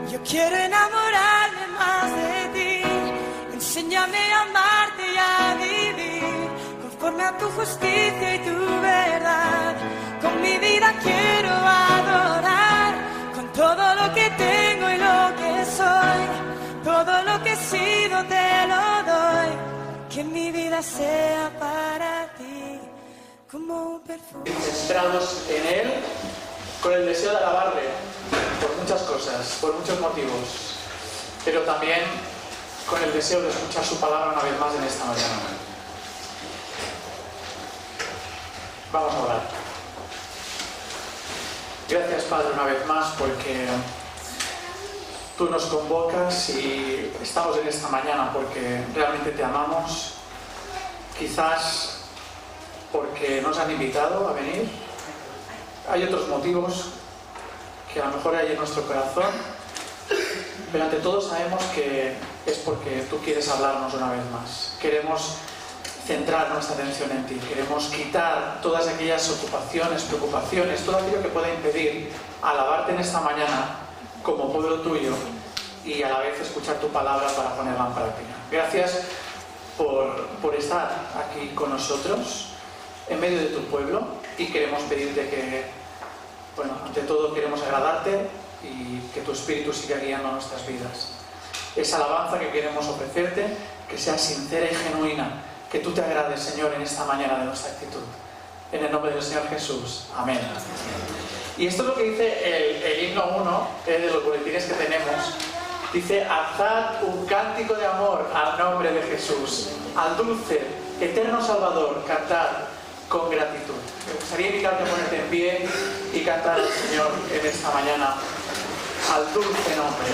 Yo quiero enamorarme más de ti. Enséñame a amarte y a vivir conforme a tu justicia y tu verdad. Con mi vida quiero adorar, con todo lo que tengo y lo que soy. Todo lo que he sido te lo doy. Que mi vida sea para ti como un perfume. Centrados en Él, con el deseo de alabarle por muchas cosas, por muchos motivos, pero también con el deseo de escuchar su palabra una vez más en esta mañana. Vamos a orar. Gracias, Padre, una vez más, porque tú nos convocas y estamos en esta mañana porque realmente te amamos, quizás porque nos han invitado a venir. Hay otros motivos que a lo mejor hay en nuestro corazón, pero ante todo sabemos que es porque tú quieres hablarnos una vez más. Queremos centrar nuestra atención en ti, queremos quitar todas aquellas ocupaciones, preocupaciones, todo aquello que pueda impedir alabarte en esta mañana como pueblo tuyo y a la vez escuchar tu palabra para ponerla en práctica. Gracias por estar aquí con nosotros en medio de tu pueblo y queremos pedirte que, bueno, ante todo queremos agradarte y que tu Espíritu siga guiando nuestras vidas. Esa alabanza que queremos ofrecerte, que sea sincera y genuina, que tú te agrades, Señor, en esta mañana de nuestra actitud. En el nombre del Señor Jesús. Amén. Y esto es lo que dice el himno 1 de los boletines que tenemos. Dice: alzad un cántico de amor al nombre de Jesús, al dulce, eterno Salvador, cantad con gratitud. Me gustaría invitarte a ponerte en pie y cantar al Señor en esta mañana, al dulce nombre.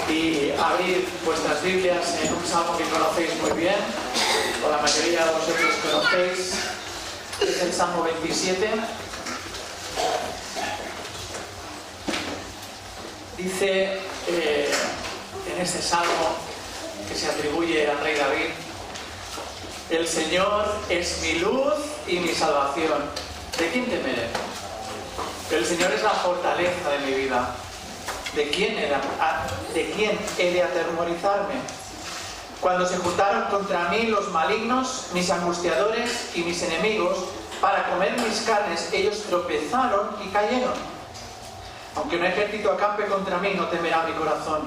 Y abrir vuestras Biblias en un salmo que conocéis muy bien, o la mayoría de vosotros conocéis, es el Salmo 27. Dice en este salmo que se atribuye al rey David: el Señor es mi luz y mi salvación, ¿de quién temeré? El Señor es la fortaleza de mi vida, ¿de quién he de atemorizarme? Cuando se juntaron contra mí los malignos, mis angustiadores y mis enemigos, para comer mis carnes, ellos tropezaron y cayeron. Aunque un ejército acampe contra mí, no temerá mi corazón.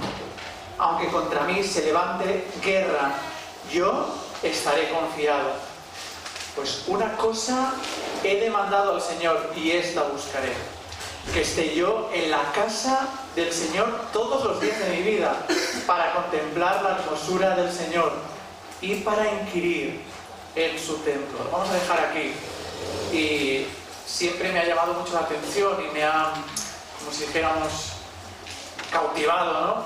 Aunque contra mí se levante guerra, yo estaré confiado. Pues una cosa he demandado al Señor y esta buscaré: que esté yo en la casa del Señor todos los días de mi vida, para contemplar la hermosura del Señor y para inquirir en su templo. Lo vamos a dejar aquí. Y siempre me ha llamado mucho la atención y me ha, como si dijéramos, cautivado, ¿no?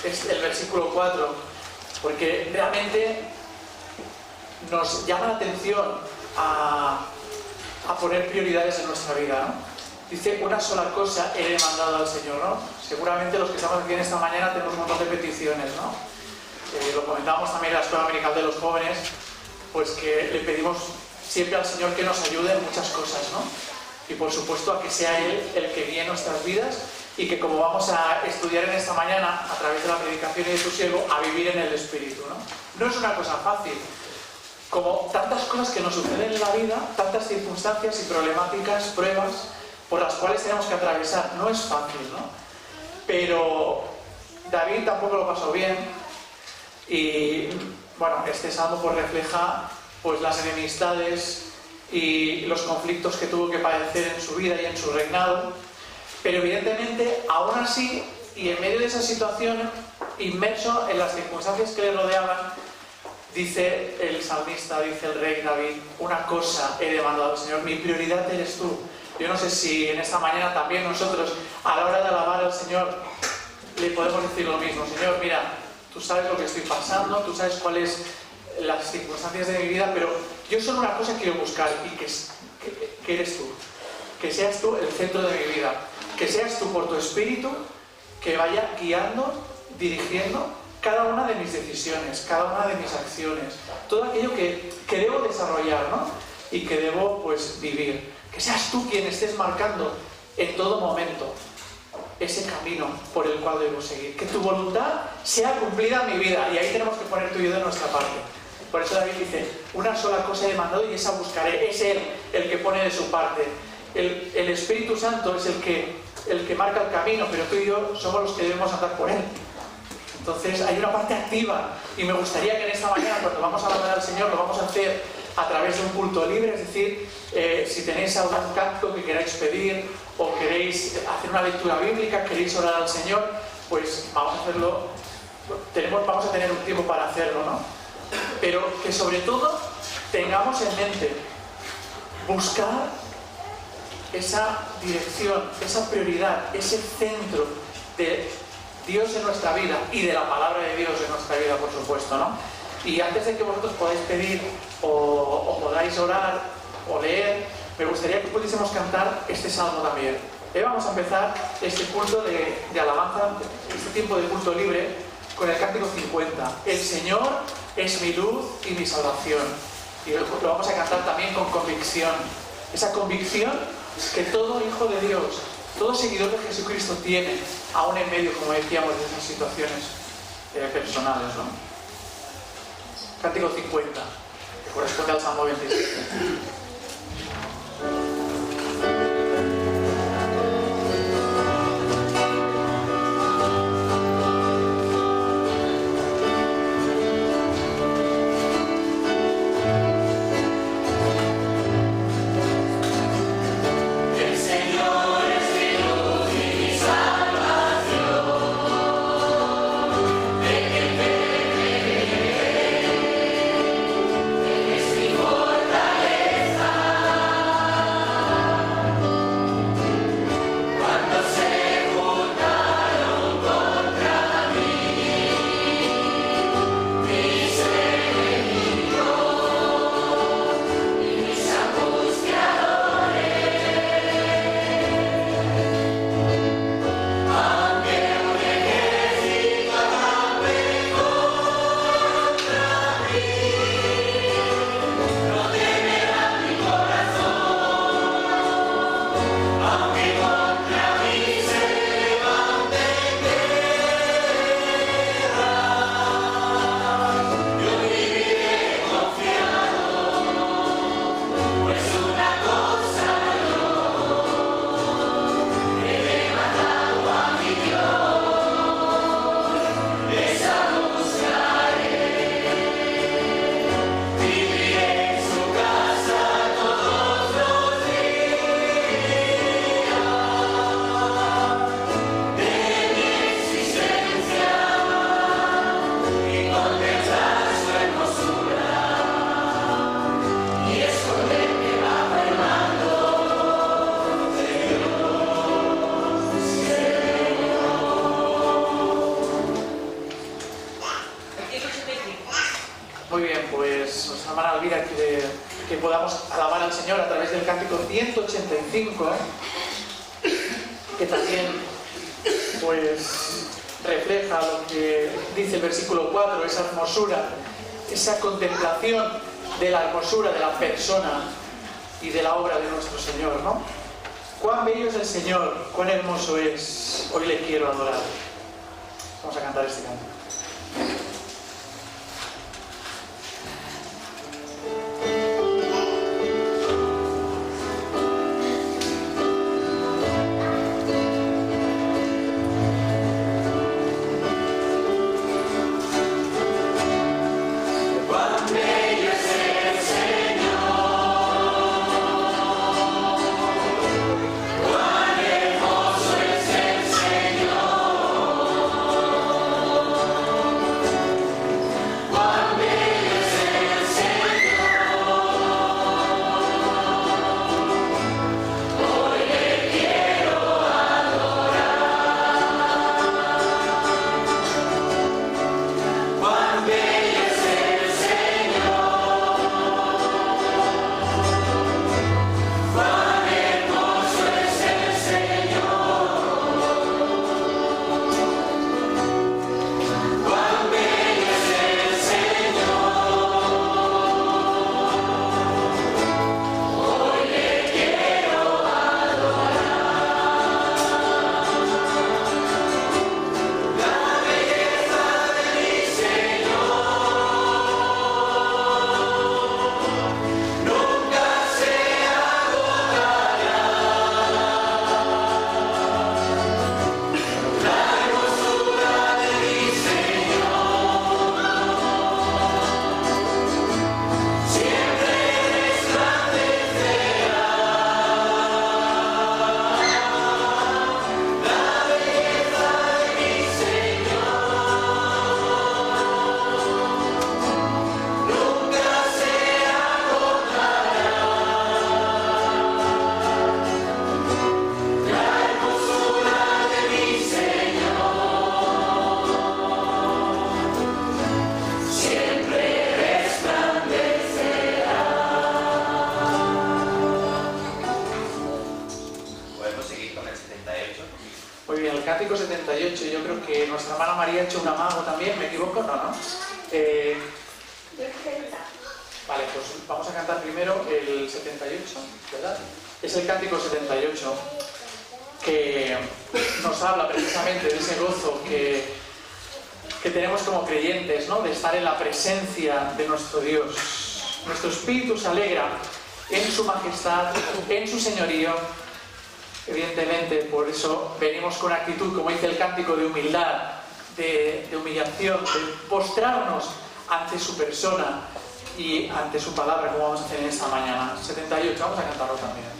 el versículo 4, porque realmente nos llama la atención a poner prioridades en nuestra vida, ¿no? Dice: una sola cosa he demandado al Señor, ¿no? Seguramente los que estamos aquí en esta mañana tenemos un montón de peticiones, ¿no? Lo comentábamos también en la Escuela Dominical de los Jóvenes, pues que le pedimos siempre al Señor que nos ayude en muchas cosas, ¿no? Y por supuesto a que sea Él el que guíe nuestras vidas, y que, como vamos a estudiar en esta mañana a través de la predicación y de tu siervo, a vivir en el Espíritu, ¿no? No es una cosa fácil. Como tantas cosas que nos suceden en la vida, tantas circunstancias y problemáticas, pruebas por las cuales tenemos que atravesar, no es fácil, ¿no? Pero David tampoco lo pasó bien, y bueno, este salmo pues refleja pues las enemistades y los conflictos que tuvo que padecer en su vida y en su reinado. Pero evidentemente, aún así, y en medio de esa situación, inmerso en las circunstancias que le rodeaban, dice el salmista, dice el rey David: una cosa he demandado al Señor, mi prioridad eres tú. Yo no sé si en esta mañana también nosotros, a la hora de alabar al Señor, le podemos decir lo mismo: Señor, mira, tú sabes lo que estoy pasando, tú sabes cuáles las circunstancias de mi vida, pero yo solo una cosa quiero buscar, y que eres tú. Que seas tú el centro de mi vida. Que seas tú, por tu Espíritu, que vaya guiando, dirigiendo cada una de mis decisiones, cada una de mis acciones, todo aquello que debo desarrollar, ¿no? Y que debo, pues, vivir. Que seas tú quien estés marcando en todo momento ese camino por el cual debo seguir. Que tu voluntad sea cumplida en mi vida. Y ahí tenemos que poner tú y yo de nuestra parte. Por eso David dice: una sola cosa he demandado y esa buscaré. Es Él el que pone de su parte. El Espíritu Santo es el que marca el camino, pero tú y yo somos los que debemos andar por Él. Entonces hay una parte activa, y me gustaría que en esta mañana, cuando vamos a alabar al Señor, lo vamos a hacer a través de un culto libre. Es decir, si tenéis algún canto que queráis pedir, o queréis hacer una lectura bíblica, queréis orar al Señor, pues vamos a hacerlo. Vamos a tener un tiempo para hacerlo, ¿no? Pero que sobre todo tengamos en mente buscar esa dirección, esa prioridad, ese centro de Dios en nuestra vida y de la palabra de Dios en nuestra vida, por supuesto, ¿no? Y antes de que vosotros podáis pedir o podáis orar o leer, me gustaría que pudiésemos cantar este salmo también. Vamos a empezar este culto de alabanza, este tiempo de culto libre, con el cántico 50. El Señor es mi luz y mi salvación. Y lo vamos a cantar también con convicción. Esa convicción que todo hijo de Dios, todo seguidor de Jesucristo tiene, aún en medio, como decíamos, de esas situaciones personales, ¿no? Cántico 50, que corresponde al Salmo 27. Fortaleza. pues nuestra hermana Alvira quiere que podamos alabar al Señor a través del cántico 185, que también pues refleja lo que dice el versículo 4, esa hermosura, esa contemplación de la hermosura de la persona y de la obra de nuestro Señor, ¿no? Cuán bello es el Señor, cuán hermoso es, hoy le quiero adorar. Vamos a cantar este canto. Cántico 78, yo creo que nuestra hermana María ha hecho un amago también, ¿me equivoco? No, ¿no? Vale, pues vamos a cantar primero el 78, ¿verdad? Es el Cántico 78 que nos habla precisamente de ese gozo que tenemos como creyentes, ¿no? De estar en la presencia de nuestro Dios. Nuestro espíritu se alegra en su majestad, en su señorío. Evidentemente, por eso venimos con actitud, como dice el cántico, de humildad, de humillación, de postrarnos ante su persona y ante su palabra, como vamos a hacer en esta mañana. 78, vamos a cantarlo también.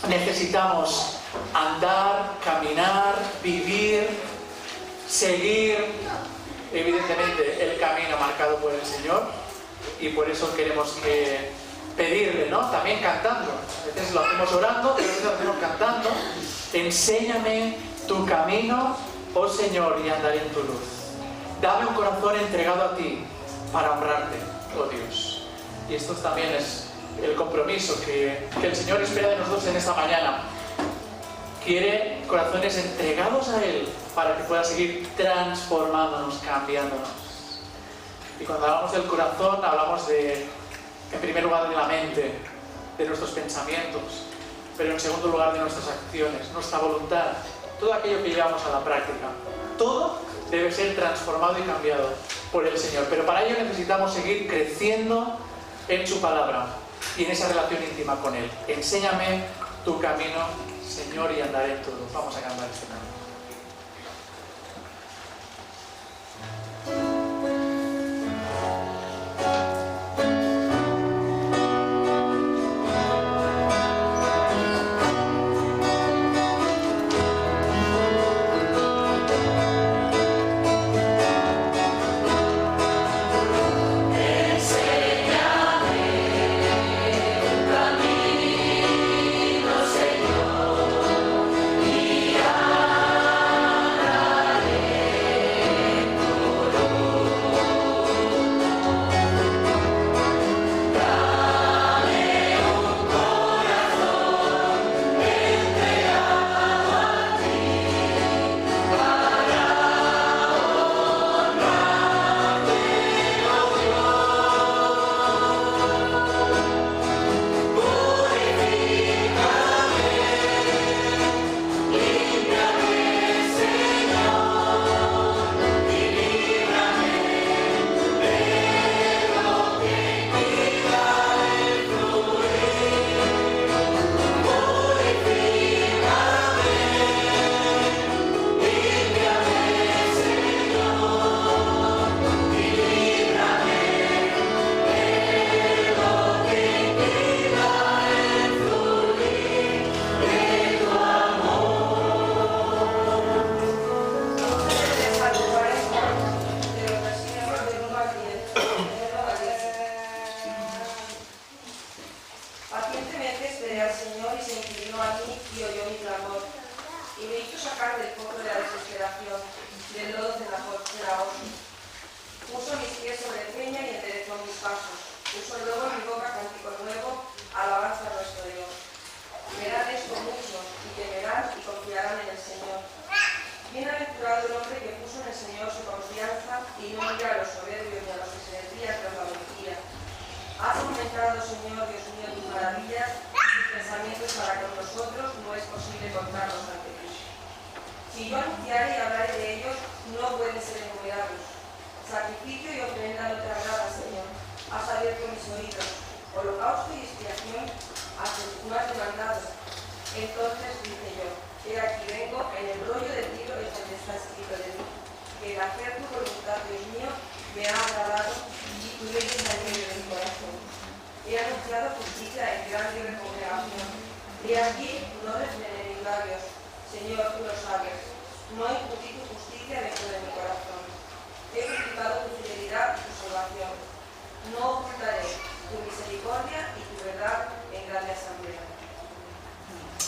necesitamos andar, caminar, vivir, seguir, evidentemente, el camino marcado por el Señor, y por eso queremos pedirle, ¿no? También cantando. A veces lo hacemos orando, pero a veces lo hacemos cantando. Enséñame tu camino, oh Señor, y andaré en tu luz. Dame un corazón entregado a ti para honrarte, oh Dios. Y esto también es el compromiso que el Señor espera de nosotros en esta mañana. Quiere corazones entregados a Él para que pueda seguir transformándonos, cambiándonos. Y cuando hablamos del corazón, hablamos en primer lugar, de la mente, de nuestros pensamientos, pero en segundo lugar, de nuestras acciones, nuestra voluntad, todo aquello que llevamos a la práctica. Todo debe ser transformado y cambiado por el Señor. Pero para ello necesitamos seguir creciendo en su palabra y en esa relación íntima con Él. Enséñame tu camino, Señor, y andaré en tu luz. Vamos a cantar este canto.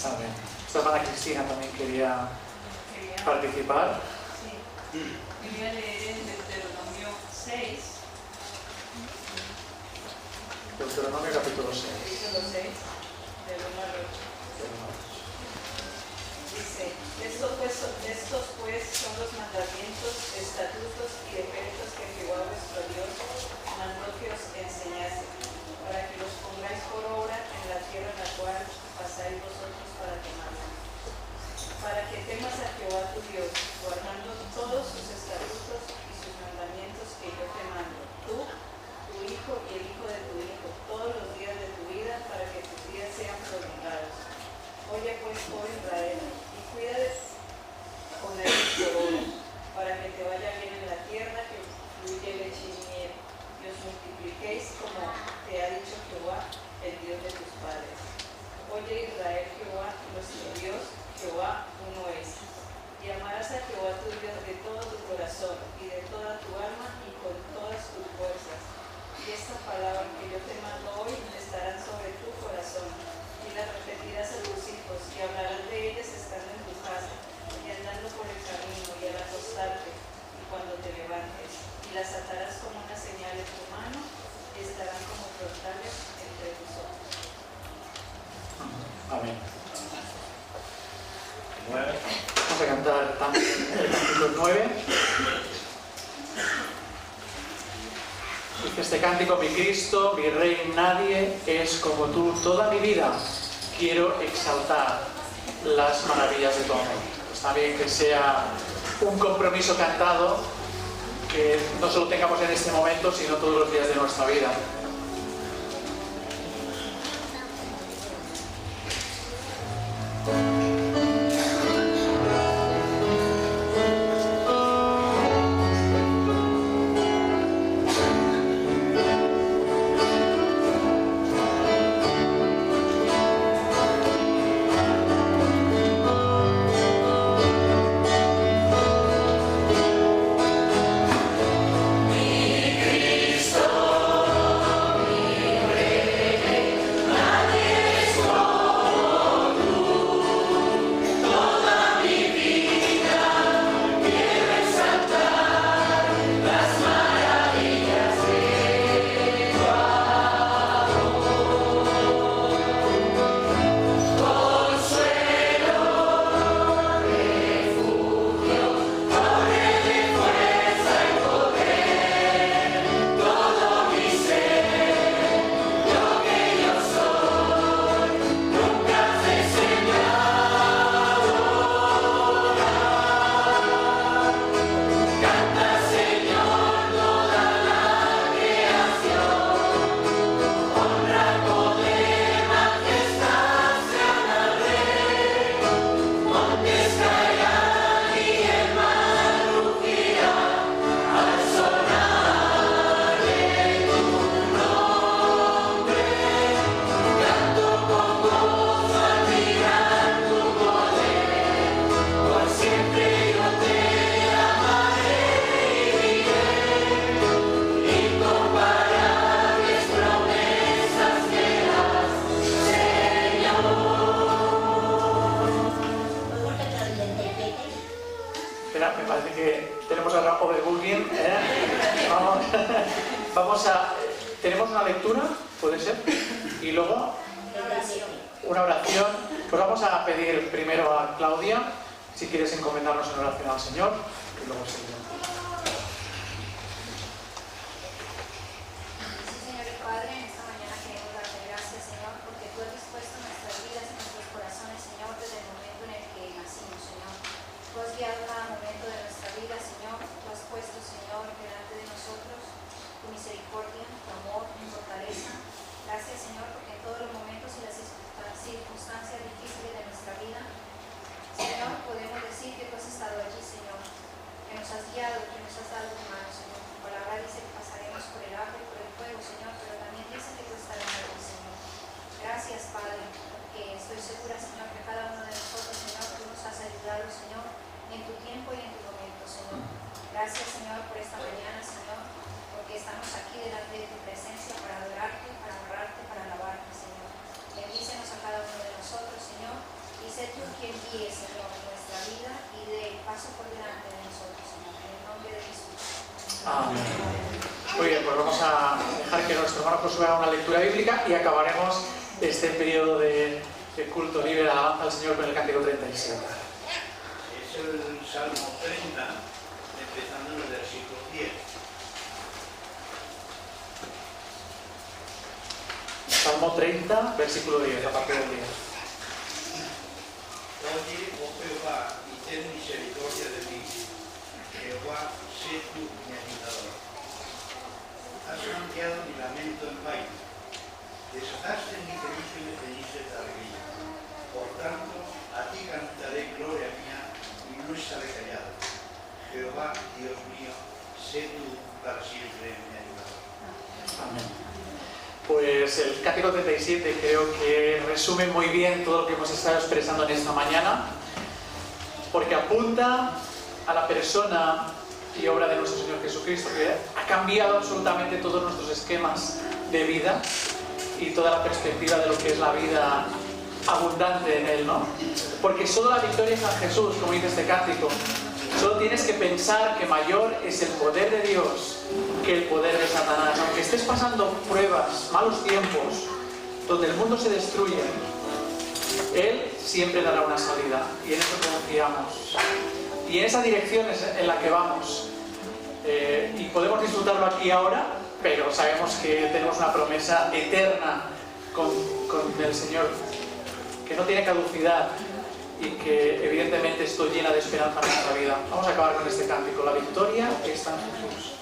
Amén. Esta hermana Cristina también quería participar. Sí. Yo voy a leer en Deuteronomio 6. Deuteronomio capítulo 6. Capítulo 6, del 1 al 8. Dice, estos pues son los mandamientos, estatutos y decretos que Jehová vuestro Dios mandó que os enseñase, para que los pongáis por obra en la tierra en la cual pasáis vosotros para tomarla. Para que temas a Jehová tu Dios, guardando todos sus estatutos y sus mandamientos que yo te mando, tú, tu hijo y el hijo de tu hijo, todos los días de tu vida, para que tus días sean prolongados. Oye pues, oh Israel, y cuida con el obra, para que te vaya bien en la tierra, que fluye leche y miel, y os multipliquéis como te ha dicho Jehová, el Dios de tus padres. Oye Israel, Jehová Jehová uno es. Y amarás a Jehová tu Dios de todo tu corazón y de toda tu alma y con todas tus fuerzas. Y esta palabra que yo te mando hoy estarán sobre tu corazón, y las repetirás a tus hijos, y hablarás de ellas estando en tu casa, y andando por el camino, y al acostarte, y cuando te levantes, y las atarás como una señal en tu mano, y estarán como frontales entre tus ojos. Amén. Vamos a cantar también el capítulo 9. Dice este cántico: mi Cristo, mi Rey, nadie es como tú. Toda mi vida quiero exaltar las maravillas de tu amor. Pues también que sea un compromiso cantado, que no solo tengamos en este momento, sino todos los días de nuestra vida. Tenemos una lectura, puede ser, y luego una oración. Pues vamos a pedir primero a Claudia, si quieres encomendarnos en oración al Señor, y luego seguimos. Señor y Padre, en esta mañana queremos darte gracias, Señor, porque tú has dispuesto nuestras vidas y nuestros corazones, Señor, desde el momento en el que nacimos, Señor. Tú has guiado cada momento de nuestra vida, Señor. Tú has puesto, Señor, delante de nosotros tu misericordia, tu amor, tu fortaleza. Gracias, Señor, porque en todos los momentos y las circunstancias difíciles de nuestra vida, Señor, podemos decir que tú has estado allí, Señor, que nos has guiado, que nos has dado tu mano, Señor. Tu palabra dice que pasaremos por el agua y por el fuego, Señor, pero también dice que tú estarás allí, Señor. Gracias, Padre, porque estoy segura, Señor, que cada uno de nosotros, Señor, tú nos has ayudado, Señor, en tu tiempo y en tu momento, Señor. Gracias, Señor, por esta mañana, Señor, porque estamos aquí delante de tu presencia para adorarte, para honrarte, para alabarte, Señor. Bendícenos a cada uno de nosotros, Señor, y sé tú quien guíe, Señor, nuestra vida y dé el paso por delante de nosotros, Señor, en el nombre de Jesús. Amén. Muy bien, pues vamos a dejar que nuestro hermano Josué haga una lectura bíblica y acabaremos este periodo de culto libre de alabanza al Señor con el cántico 37. Es el Salmo 30, empezando en el versículo 10. Salmo 30, versículo 10, a partir del 10. Oye, oh Jehová, y ten misericordia de mí. Jehová, sé tú mi ayudador. Has cambiado mi lamento en vaina. Desataste mi cenizo y me ceñiste de alegría. Por tanto, a ti cantaré gloria mía y no estaré callado. Jehová, Dios mío, sé tú para siempre mi ayudador. Amén. Pues el cántico 37 creo que resume muy bien todo lo que hemos estado expresando en esta mañana. porque apunta a la persona y obra de nuestro Señor Jesucristo, que ha cambiado absolutamente todos nuestros esquemas de vida y toda la perspectiva de lo que es la vida abundante en Él, ¿no? Porque solo la victoria está en Jesús, como dice este cántico. Solo tienes que pensar que mayor es el poder de Dios que el poder de Satanás. Aunque estés pasando pruebas, malos tiempos, donde el mundo se destruye, Él siempre dará una salida, y en eso confiamos. Y en esa dirección es en la que vamos. Y podemos disfrutarlo aquí ahora, pero sabemos que tenemos una promesa eterna con el Señor, que no tiene caducidad y que evidentemente esto llena de esperanza en nuestra vida. Vamos a acabar con este cántico. La victoria está en Jesús.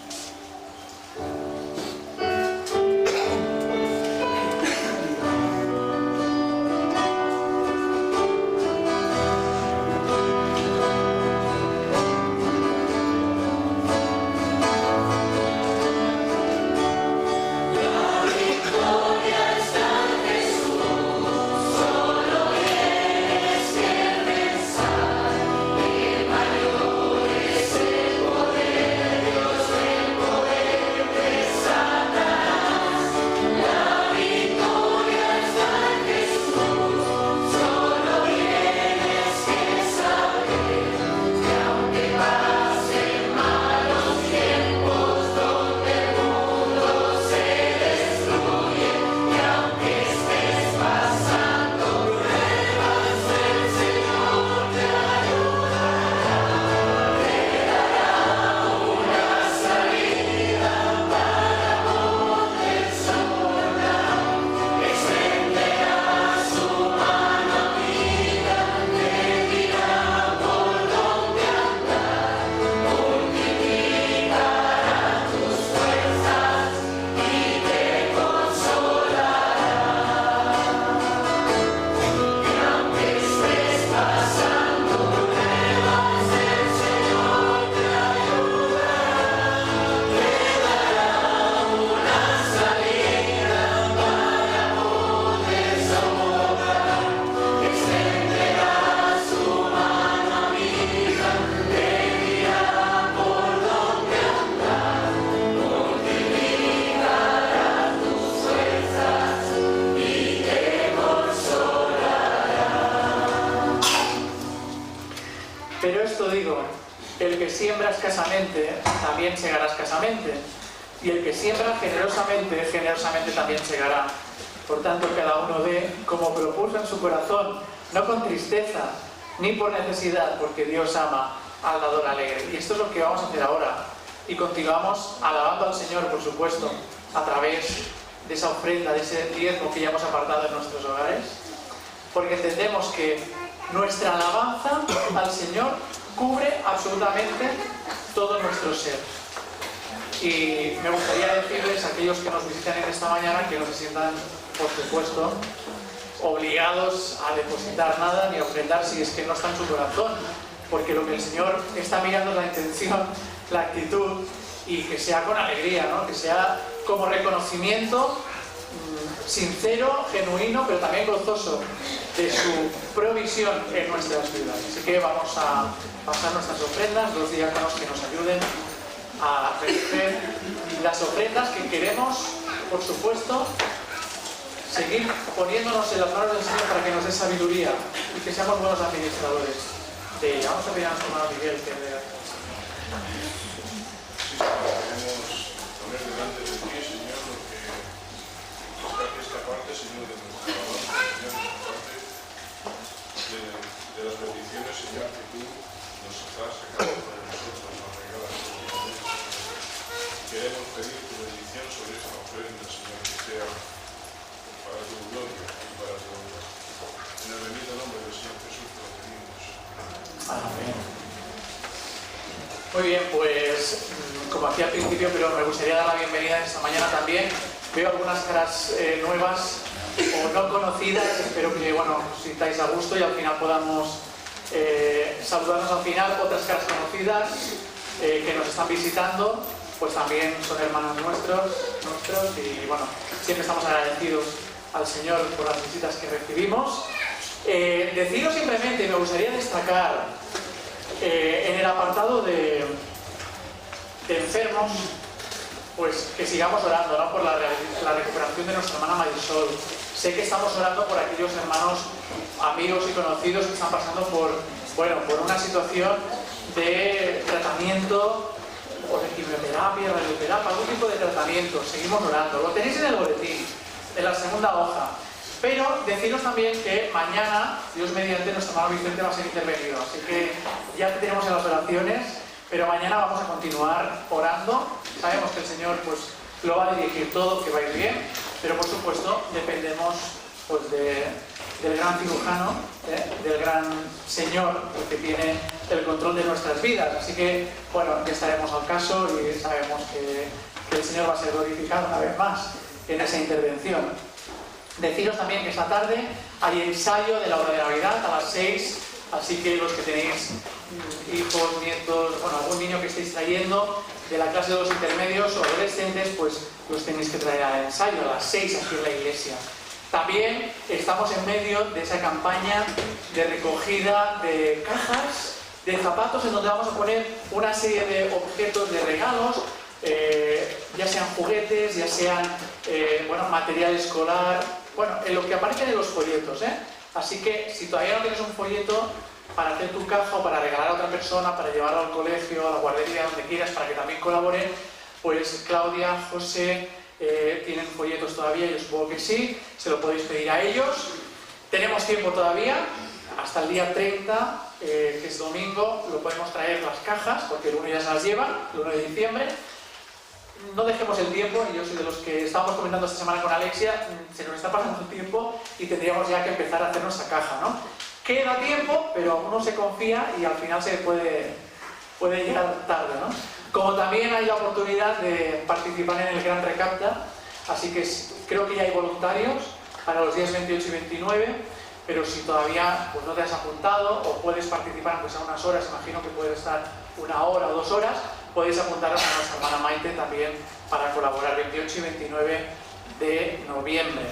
Pero esto digo, el que siembra escasamente, también segará escasamente. Y el que siembra generosamente, generosamente también segará. Por tanto, cada uno dé como propuso en su corazón, no con tristeza, ni por necesidad, porque Dios ama al dador alegre. Y esto es lo que vamos a hacer ahora. Y continuamos alabando al Señor, por supuesto, a través de esa ofrenda, de ese diezmo que ya hemos apartado en nuestros hogares. Porque entendemos que nuestra alabanza al Señor cubre absolutamente todo nuestro ser. Y me gustaría decirles a aquellos que nos visitan en esta mañana que no se sientan, por supuesto, obligados a depositar nada ni a ofrendar si es que no está en su corazón, porque lo que el Señor está mirando es la intención, la actitud, y que sea con alegría, ¿no? Que sea como reconocimiento sincero, genuino, pero también gozoso de su provisión en nuestras vidas. Así que vamos a pasar nuestras ofrendas, los diáconos que nos ayuden a recoger las ofrendas que queremos, por supuesto, seguir poniéndonos en las manos del Señor para que nos dé sabiduría y que seamos buenos administradores de ella. Vamos a pedir a nuestro hermano Miguel que le Queremos poner delante de ti, Señor, lo que está aquí esta parte, Señor, de nuestra alabanza, Señor, esta parte de las bendiciones, Señor, que tú nos das a cada uno de nosotros, nos regalas continuamente, Señor. Queremos pedir tu bendición sobre esta ofrenda, Señor, que sea para tu gloria y para tu honra. En el bendito nombre del Señor Jesús te lo pedimos. Amén. Muy bien, pues como hacía al principio, pero me gustaría dar la bienvenida esta mañana también. Veo algunas caras nuevas o no conocidas. Espero que, bueno, os sintáis a gusto y al final podamos saludarnos al final. Otras caras conocidas que nos están visitando, pues también son hermanos nuestros y, bueno, siempre estamos agradecidos al Señor por las visitas que recibimos. Deciros simplemente, me gustaría destacar En el apartado de enfermos, pues que sigamos orando, ¿no?, por la recuperación de nuestra hermana Marisol. Sé que estamos orando por aquellos hermanos, amigos y conocidos que están pasando por una situación de tratamiento o de quimioterapia, radioterapia, algún tipo de tratamiento. Seguimos orando. Lo tenéis en el boletín, en la segunda hoja. Pero deciros también que mañana, Dios mediante, nuestro hermano Vicente va a ser intervenido. Así que ya te tenemos en las oraciones, pero mañana vamos a continuar orando. Sabemos que el Señor pues lo va a dirigir todo, que va a ir bien, pero por supuesto dependemos pues del gran cirujano, del gran Señor, que tiene el control de nuestras vidas. Así que, bueno, ya estaremos al caso y sabemos que el Señor va a ser glorificado una vez más en esa intervención. Deciros también que esta tarde hay ensayo de la hora de Navidad a las 6, así que los que tenéis hijos, nietos, bueno, algún niño que estéis trayendo de la clase de los intermedios o adolescentes, pues los tenéis que traer al ensayo a las 6 aquí en la iglesia. También estamos en medio de esa campaña de recogida de cajas de zapatos en donde vamos a poner una serie de objetos de regalos, ya sean juguetes, ya sean material escolar, en lo que aparece en los folletos, Así que si todavía no tienes un folleto para hacer tu caja o para regalar a otra persona, para llevarlo al colegio, a la guardería, donde quieras, para que también colaboren, pues Claudia, José, tienen folletos todavía, yo supongo que sí, se lo podéis pedir a ellos. Tenemos tiempo todavía, hasta el día 30, que es domingo, lo podemos traer las cajas, porque el 1 ya se las llevan, el 1 de diciembre. No dejemos el tiempo, y yo soy de los que estábamos comentando esta semana con Alexia, se nos está pasando el tiempo y tendríamos ya que empezar a hacer nuestra caja, ¿no? Queda tiempo, pero uno se confía y al final se puede llegar tarde, ¿no? Como también hay la oportunidad de participar en el Gran Recapta, así que creo que ya hay voluntarios para los días 28 y 29, pero si todavía pues, no te has apuntado o puedes participar pues a unas horas, imagino que puedes estar 1 hora o 2 horas, podéis apuntaros a nuestra hermana Maite también para colaborar 28 y 29 de noviembre.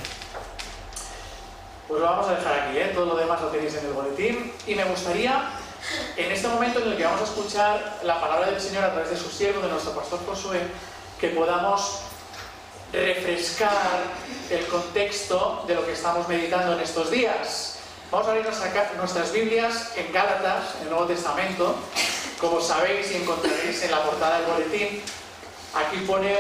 Pues lo vamos a dejar aquí, todo lo demás lo tenéis en el boletín, y me gustaría, en este momento en el que vamos a escuchar la palabra del Señor a través de su siervo, de nuestro pastor Josué, que podamos refrescar el contexto de lo que estamos meditando en estos días. Vamos a abrir nuestras Biblias en Gálatas, en el Nuevo Testamento. Como sabéis y encontraréis en la portada del boletín, aquí pone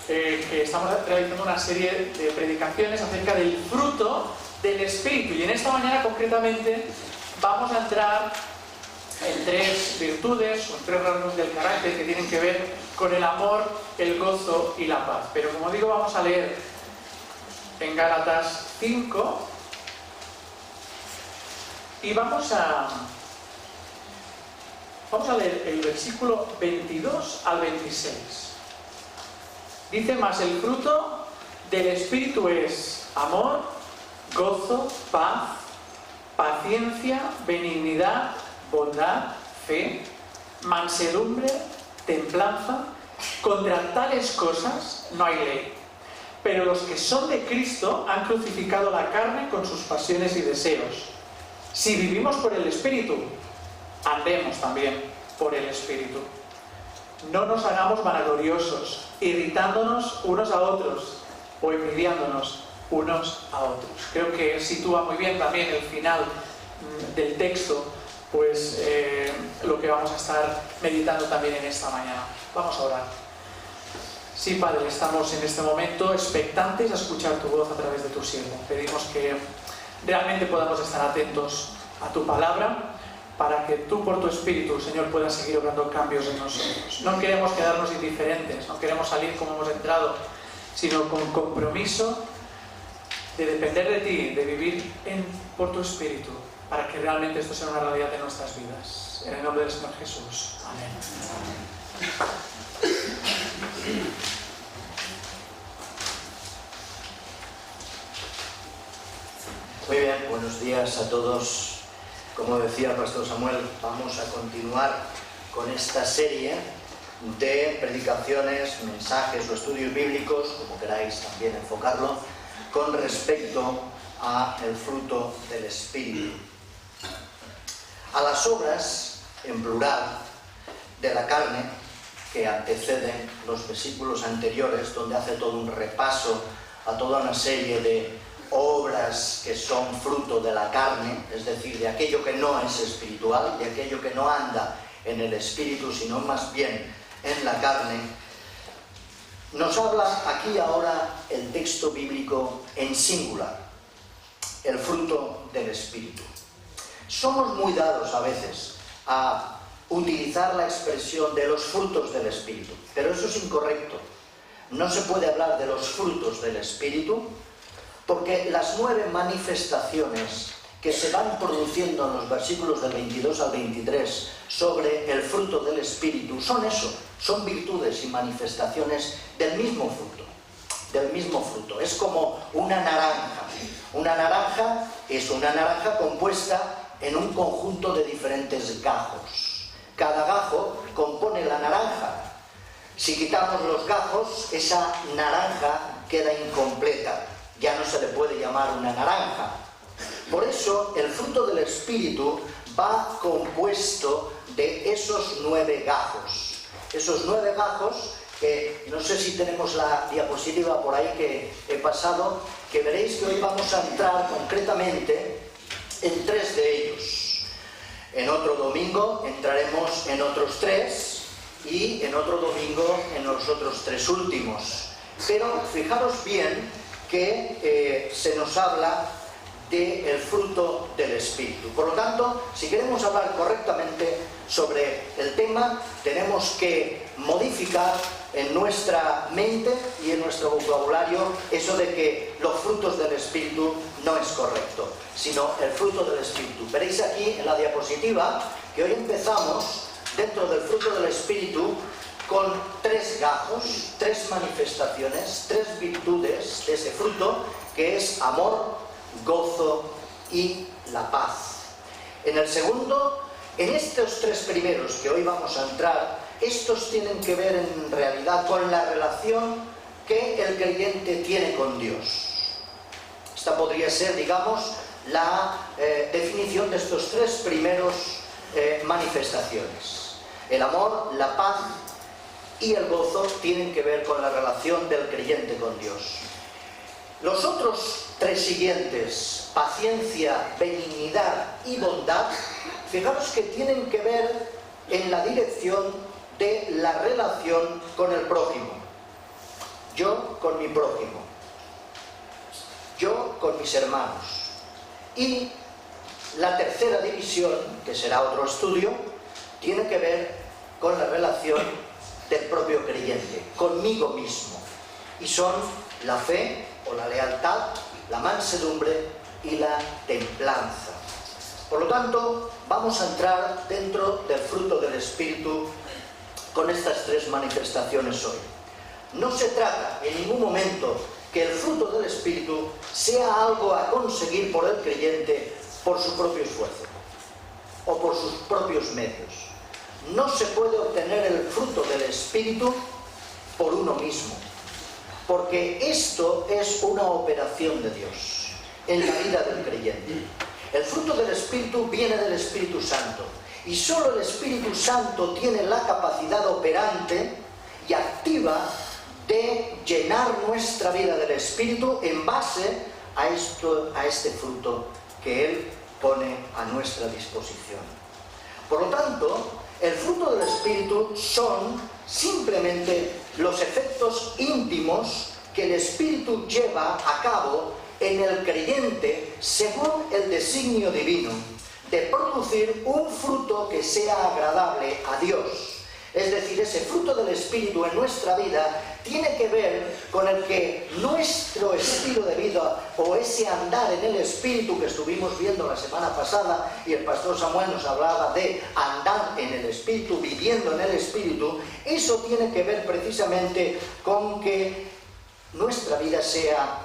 que estamos realizando una serie de predicaciones acerca del fruto del Espíritu, y en esta mañana concretamente vamos a entrar en 3 virtudes o en 3 rasgos del carácter que tienen que ver con el amor, el gozo y la paz. Pero como digo, vamos a leer en Gálatas 5 y vamos a leer el versículo 22 al 26. Dice: mas el fruto del Espíritu es amor, gozo, paz, paciencia, benignidad, bondad, fe, mansedumbre, templanza. Contra tales cosas no hay ley. Pero los que son de Cristo han crucificado la carne con sus pasiones y deseos. Si vivimos por el Espíritu, andemos también por el Espíritu. No nos hagamos vanagloriosos, irritándonos unos a otros o envidiándonos unos a otros. Creo que sitúa muy bien también el final del texto, pues lo que vamos a estar meditando también en esta mañana. Vamos a orar. Sí, Padre, estamos en este momento expectantes a escuchar tu voz a través de tu siervo. Pedimos que realmente podamos estar atentos a tu palabra, para que tú por tu Espíritu, Señor, puedas seguir obrando cambios en nosotros. No queremos quedarnos indiferentes, no queremos salir como hemos entrado, sino con compromiso de depender de ti, de vivir por tu Espíritu, para que realmente esto sea una realidad de nuestras vidas. En el nombre del Señor Jesús. Amén. Muy bien, buenos días a todos. Como decía el pastor Samuel, vamos a continuar con esta serie de predicaciones, mensajes o estudios bíblicos, como queráis también enfocarlo, con respecto al fruto del Espíritu. A las obras en plural, de la carne, que anteceden los versículos anteriores, donde hace todo un repaso a toda una serie de obras que son fruto de la carne, es decir, de aquello que no es espiritual, de aquello que no anda en el espíritu, sino más bien en la carne. Nos habla aquí ahora el texto bíblico en singular, el fruto del espíritu. Somos muy dados a veces a utilizar la expresión de los frutos del espíritu, pero eso es incorrecto. No se puede hablar de los frutos del espíritu porque las 9 manifestaciones que se van produciendo en los versículos del 22 al 23 sobre el fruto del espíritu son eso, son virtudes y manifestaciones del mismo fruto. Es como una naranja. Una naranja es una naranja compuesta en un conjunto de diferentes gajos. Cada gajo compone la naranja. Si quitamos los gajos, esa naranja queda incompleta. Ya no se le puede llamar una naranja. Por eso, el fruto del Espíritu va compuesto de esos 9 gajos. Esos 9 gajos, que no sé si tenemos la diapositiva por ahí que he pasado, que veréis que hoy vamos a entrar concretamente en 3 de ellos. En otro domingo entraremos en otros 3 y en otro domingo en los otros 3 últimos. Pero fijaros bien que se nos habla del fruto del Espíritu. Por lo tanto, si queremos hablar correctamente sobre el tema, tenemos que modificar en nuestra mente y en nuestro vocabulario eso de que los frutos del Espíritu no es correcto, sino el fruto del Espíritu. Veréis aquí en la diapositiva que hoy empezamos dentro del fruto del Espíritu con 3 gajos, 3 manifestaciones, 3 virtudes de ese fruto, que es amor, gozo y la paz. En el segundo, en estos 3 primeros que hoy vamos a entrar, estos tienen que ver en realidad con la relación que el creyente tiene con Dios. Esta podría ser, digamos, la definición de estos 3 primeros manifestaciones. El amor, la paz y el gozo tienen que ver con la relación del creyente con Dios. Los otros 3 siguientes, paciencia, benignidad y bondad, fijaros que tienen que ver en la dirección de la relación con el prójimo. Yo con mi prójimo. Yo con mis hermanos. Y la tercera división, que será otro estudio, tiene que ver con la relación del propio creyente, conmigo mismo. Y son la fe o la lealtad, la mansedumbre y la templanza. Por lo tanto, vamos a entrar dentro del fruto del Espíritu con estas 3 manifestaciones hoy. No se trata en ningún momento que el fruto del Espíritu sea algo a conseguir por el creyente por su propio esfuerzo o por sus propios medios. No se puede obtener el fruto del Espíritu por uno mismo, porque esto es una operación de Dios en la vida del creyente. El fruto del Espíritu viene del Espíritu Santo, y solo el Espíritu Santo tiene la capacidad operante y activa de llenar nuestra vida del Espíritu en base a este fruto que Él pone a nuestra disposición. Por lo tanto, el fruto del Espíritu son simplemente los efectos íntimos que el Espíritu lleva a cabo en el creyente según el designio divino de producir un fruto que sea agradable a Dios. Es decir, ese fruto del Espíritu en nuestra vida tiene que ver con el que nuestro estilo de vida o ese andar en el Espíritu que estuvimos viendo la semana pasada, y el pastor Samuel nos hablaba de andar en el Espíritu, viviendo en el Espíritu, eso tiene que ver precisamente con que nuestra vida sea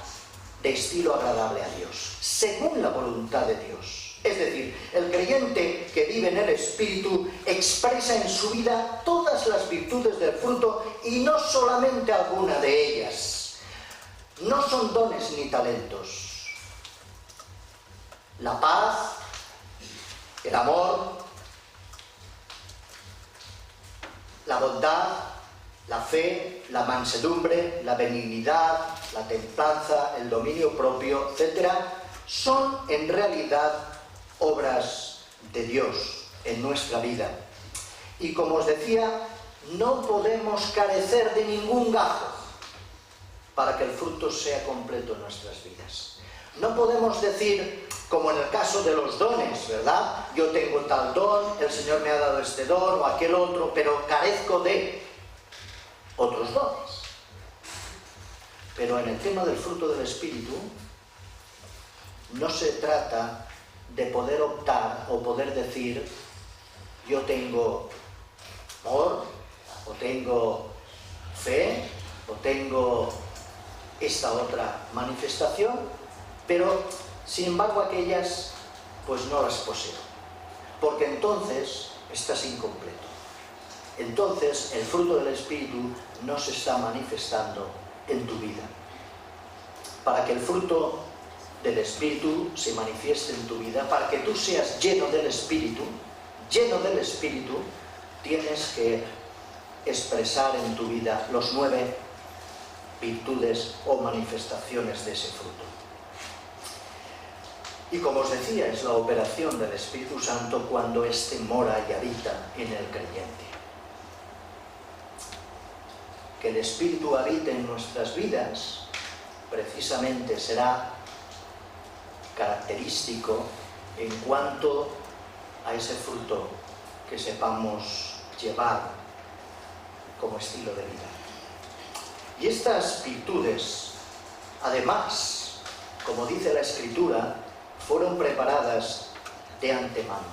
de estilo agradable a Dios, según la voluntad de Dios. Es decir, el creyente que vive en el Espíritu expresa en su vida todas las virtudes del fruto y no solamente alguna de ellas. No son dones ni talentos. La paz, el amor, la bondad, la fe, la mansedumbre, la benignidad, la templanza, el dominio propio, etc., son en realidad obras de Dios en nuestra vida. Y como os decía, no podemos carecer de ningún gajo para que el fruto sea completo en nuestras vidas. No podemos decir, como en el caso de los dones, ¿verdad? Yo tengo tal don, el Señor me ha dado este don o aquel otro, pero carezco de otros dones. Pero en el tema del fruto del Espíritu, no se trata de poder optar o poder decir, yo tengo amor, o tengo fe, o tengo esta otra manifestación, pero sin embargo aquellas pues no las poseo, porque entonces estás incompleto. Entonces el fruto del Espíritu no se está manifestando en tu vida. Para que el fruto del Espíritu se manifieste en tu vida, para que tú seas lleno del Espíritu, tienes que expresar en tu vida los 9 virtudes o manifestaciones de ese fruto. Y como os decía, es la operación del Espíritu Santo cuando éste mora y habita en el creyente. Que el Espíritu habite en nuestras vidas precisamente será característico en cuanto a ese fruto que sepamos llevar como estilo de vida. Y estas virtudes, además, como dice la Escritura, fueron preparadas de antemano,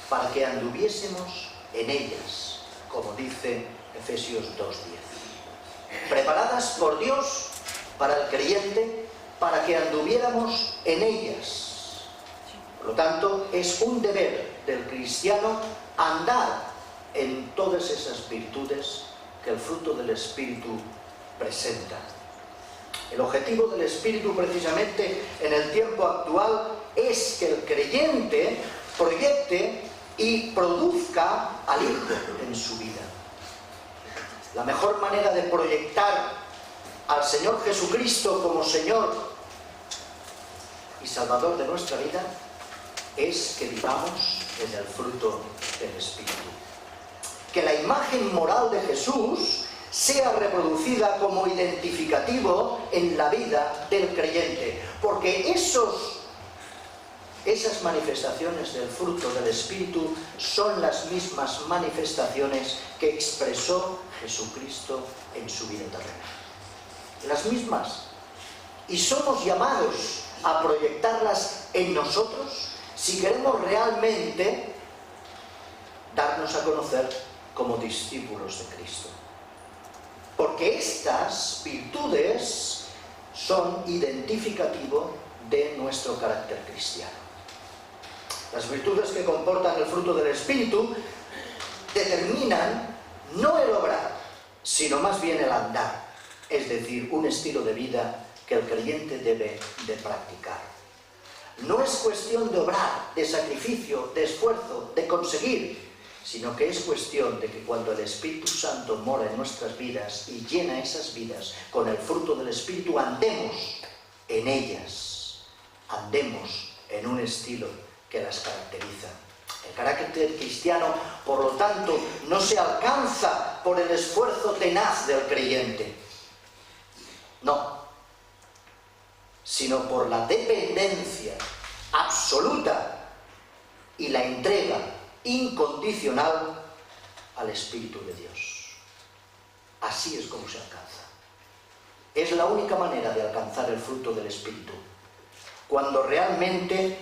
para que anduviésemos en ellas, como dice Efesios 2:10. Preparadas por Dios para el creyente, para que anduviéramos en ellas. Por lo tanto, es un deber del cristiano andar en todas esas virtudes que el fruto del Espíritu presenta. El objetivo del Espíritu precisamente en el tiempo actual es que el creyente proyecte y produzca al Hijo en su vida. La mejor manera de proyectar al Señor Jesucristo como Señor y Salvador de nuestra vida es que vivamos en el fruto del Espíritu. Que la imagen moral de Jesús sea reproducida como identificativo en la vida del creyente, porque esas manifestaciones del fruto del Espíritu son las mismas manifestaciones que expresó Jesucristo en su vida terrena. Las mismas. Y somos llamados a proyectarlas en nosotros si queremos realmente darnos a conocer como discípulos de Cristo. Porque estas virtudes son identificativo de nuestro carácter cristiano. Las virtudes que comportan el fruto del Espíritu determinan no el obrar, sino más bien el andar, es decir, un estilo de vida que el creyente debe de practicar. No es cuestión de obrar, de sacrificio, de esfuerzo, de conseguir, sino que es cuestión de que cuando el Espíritu Santo mora en nuestras vidas y llena esas vidas con el fruto del Espíritu, andemos en ellas, andemos en un estilo que las caracteriza. El carácter cristiano, por lo tanto, no se alcanza por el esfuerzo tenaz del creyente, no, sino por la dependencia absoluta y la entrega incondicional al Espíritu de Dios. Así es como se alcanza. Es la única manera de alcanzar el fruto del Espíritu, cuando realmente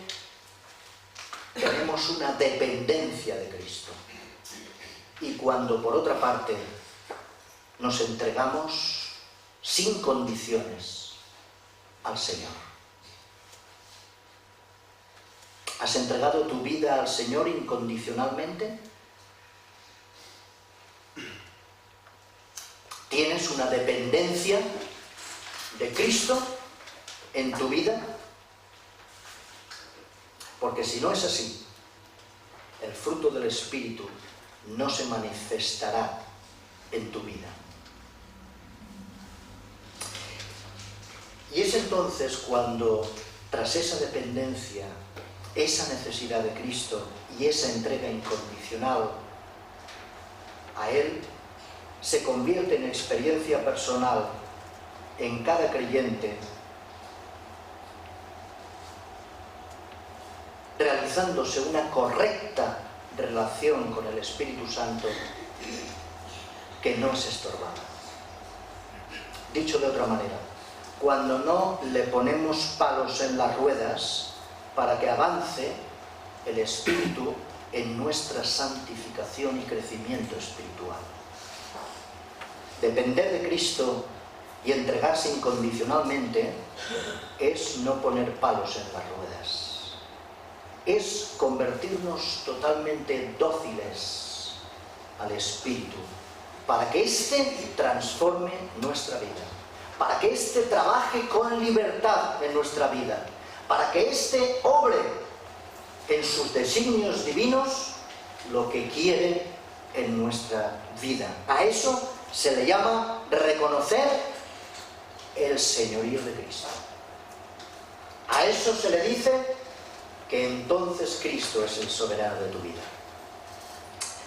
tenemos una dependencia de Cristo y cuando, por otra parte, nos entregamos sin condiciones al Señor. ¿Has entregado tu vida al Señor incondicionalmente? ¿Tienes una dependencia de Cristo en tu vida? Porque si no es así, el fruto del Espíritu no se manifestará en tu vida. Y es entonces cuando, tras esa dependencia, esa necesidad de Cristo y esa entrega incondicional a Él, se convierte en experiencia personal en cada creyente, realizándose una correcta relación con el Espíritu Santo que no es estorbada. Dicho de otra manera, cuando no le ponemos palos en las ruedas para que avance el Espíritu en nuestra santificación y crecimiento espiritual. Depender de Cristo y entregarse incondicionalmente es no poner palos en las ruedas. Es convertirnos totalmente dóciles al Espíritu para que éste transforme nuestra vida, para que éste trabaje con libertad en nuestra vida, para que éste obre en sus designios divinos lo que quiere en nuestra vida. A eso se le llama reconocer el señorío de Cristo. A eso se le dice que entonces Cristo es el soberano de tu vida.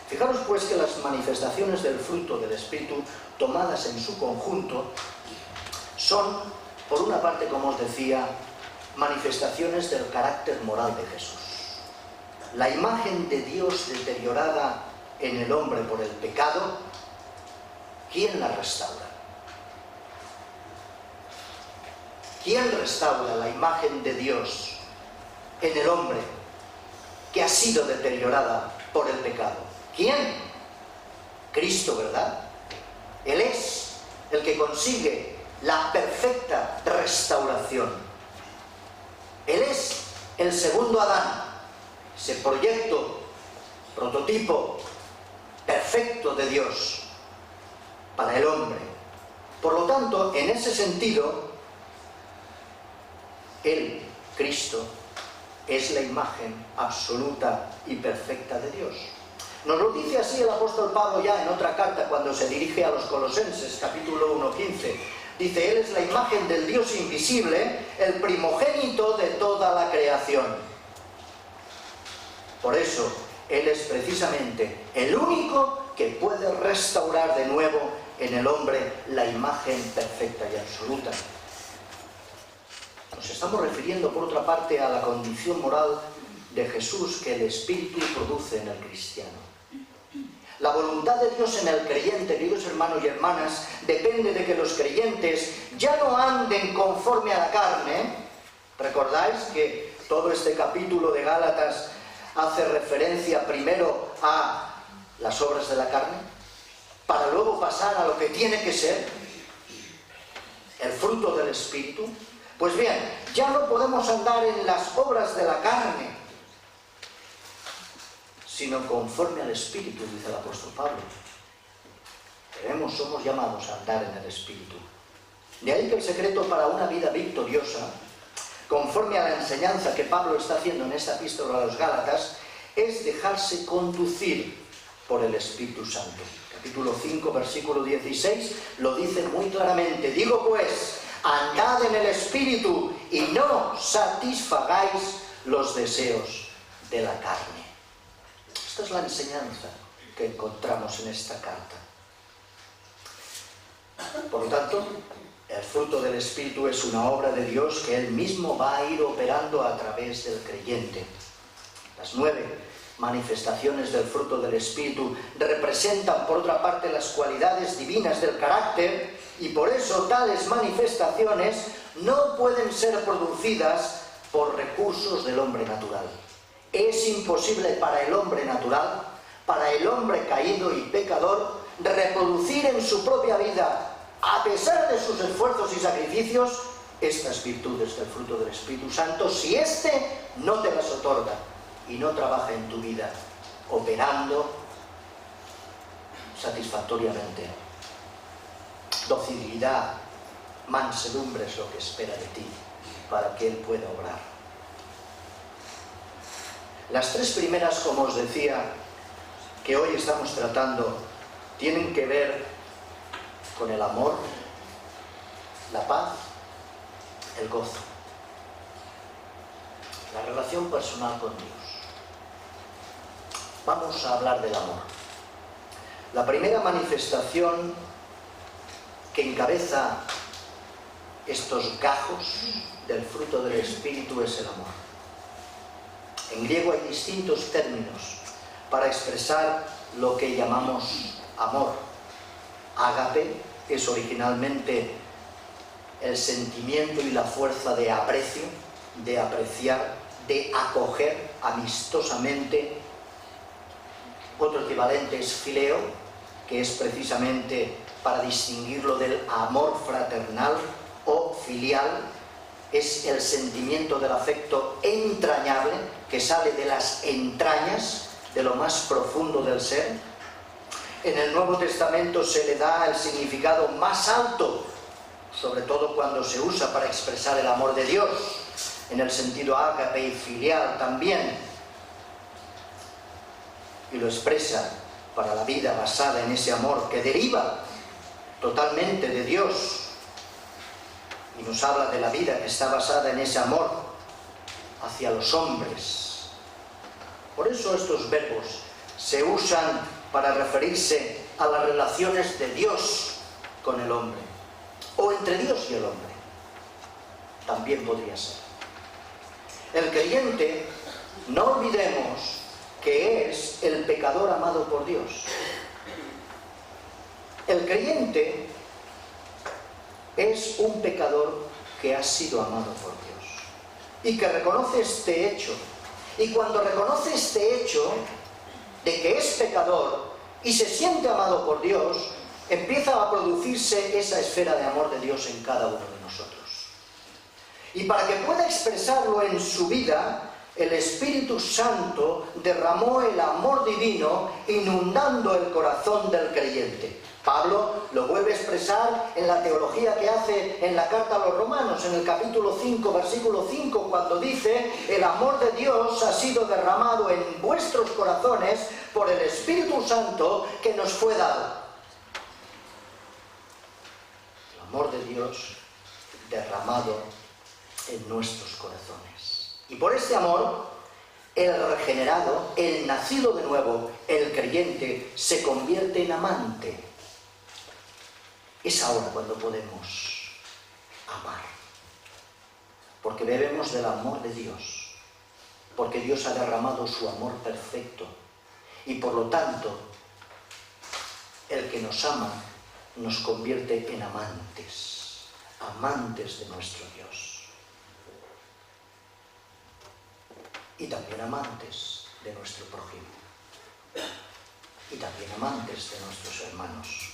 Fijaros pues que las manifestaciones del fruto del Espíritu, tomadas en su conjunto, son, por una parte, como os decía, manifestaciones del carácter moral de Jesús. La imagen de Dios deteriorada en el hombre por el pecado, ¿quién la restaura? ¿Quién restaura la imagen de Dios en el hombre que ha sido deteriorada por el pecado? ¿Quién? Cristo, ¿verdad? Él es el que consigue la perfecta restauración. Él es el segundo Adán, ese proyecto, prototipo perfecto de Dios para el hombre. Por lo tanto, en ese sentido, Él, Cristo, es la imagen absoluta y perfecta de Dios. Nos lo dice así el apóstol Pablo ya en otra carta cuando se dirige a los Colosenses, capítulo 1:15. Dice, Él es la imagen del Dios invisible, el primogénito de toda la creación. Por eso, Él es precisamente el único que puede restaurar de nuevo en el hombre la imagen perfecta y absoluta. Nos estamos refiriendo, por otra parte, a la condición moral de Jesús que el Espíritu produce en el cristiano. La voluntad de Dios en el creyente, queridos hermanos y hermanas, depende de que los creyentes ya no anden conforme a la carne. ¿Recordáis que todo este capítulo de Gálatas hace referencia primero a las obras de la carne, para luego pasar a lo que tiene que ser el fruto del Espíritu? Pues bien, ya no podemos andar en las obras de la carne, sino conforme al Espíritu, dice el apóstol Pablo. Somos llamados a andar en el Espíritu. De ahí que el secreto para una vida victoriosa, conforme a la enseñanza que Pablo está haciendo en esta epístola a los Gálatas, es dejarse conducir por el Espíritu Santo. Capítulo 5, versículo 16, lo dice muy claramente. Digo pues, andad en el Espíritu y no satisfagáis los deseos de la carne. Esta es la enseñanza que encontramos en esta carta. Por lo tanto, el fruto del Espíritu es una obra de Dios que Él mismo va a ir operando a través del creyente. Las 9 manifestaciones del fruto del Espíritu representan, por otra parte, las cualidades divinas del carácter, y por eso tales manifestaciones no pueden ser producidas por recursos del hombre natural. Es imposible para el hombre natural, para el hombre caído y pecador, reproducir en su propia vida, a pesar de sus esfuerzos y sacrificios, estas virtudes del fruto del Espíritu Santo, si éste no te las otorga y no trabaja en tu vida, operando satisfactoriamente. Docilidad, mansedumbre es lo que espera de ti, para que Él pueda obrar. Las 3 primeras, como os decía, que hoy estamos tratando tienen que ver con el amor, la paz, el gozo, la relación personal con Dios. Vamos a hablar del amor. La primera manifestación que encabeza estos gajos del fruto del Espíritu es el amor. En griego hay distintos términos para expresar lo que llamamos amor. Ágape es originalmente el sentimiento y la fuerza de aprecio, de apreciar, de acoger amistosamente. Otro equivalente es fileo, que es precisamente para distinguirlo del amor fraternal, o filial, es el sentimiento del afecto entrañable que sale de las entrañas, de lo más profundo del ser. En el Nuevo Testamento se le da el significado más alto, sobre todo cuando se usa para expresar el amor de Dios, en el sentido ágape y filial también, y lo expresa para la vida basada en ese amor que deriva totalmente de Dios, y nos habla de la vida que está basada en ese amor hacia los hombres. Por eso estos verbos se usan para referirse a las relaciones de Dios con el hombre, o entre Dios y el hombre. También podría ser. El creyente, no olvidemos que es el pecador amado por Dios. El creyente es un pecador que ha sido amado por Dios y que reconoce este hecho. Y cuando reconoce este hecho de que es pecador y se siente amado por Dios, empieza a producirse esa esfera de amor de Dios en cada uno de nosotros. Y para que pueda expresarlo en su vida, el Espíritu Santo derramó el amor divino inundando el corazón del creyente. Pablo lo vuelve a expresar en la teología que hace en la carta a los Romanos, en el capítulo 5, versículo 5, cuando dice: el amor de Dios ha sido derramado en vuestros corazones por el Espíritu Santo que nos fue dado. El amor de Dios derramado en nuestros corazones. Y por este amor, el regenerado, el nacido de nuevo, el creyente, se convierte en amante. Es ahora cuando podemos amar, porque bebemos del amor de Dios, porque Dios ha derramado su amor perfecto, y por lo tanto, el que nos ama nos convierte en amantes, amantes de nuestro Dios, y también amantes de nuestro prójimo, y también amantes de nuestros hermanos.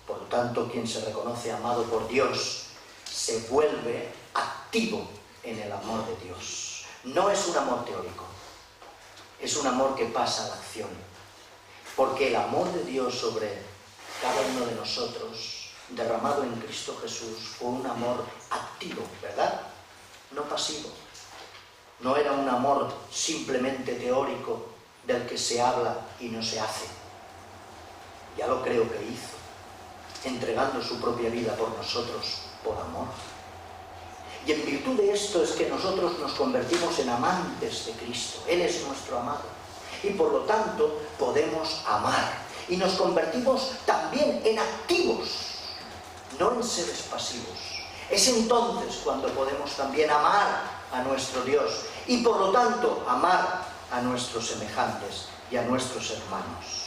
Por lo tanto, quien se reconoce amado por Dios se vuelve activo en el amor de Dios. No es un amor teórico, es un amor que pasa a la acción. Porque el amor de Dios sobre cada uno de nosotros, derramado en Cristo Jesús, fue un amor activo, ¿verdad? No pasivo. No era un amor simplemente teórico del que se habla y no se hace. Ya lo creo que hizo, entregando su propia vida por nosotros, por amor. Y en virtud de esto es que nosotros nos convertimos en amantes de Cristo. Él es nuestro amado. Y por lo tanto podemos amar. Y nos convertimos también en activos, no en seres pasivos. Es entonces cuando podemos también amar a nuestro Dios. Y por lo tanto amar a nuestros semejantes y a nuestros hermanos.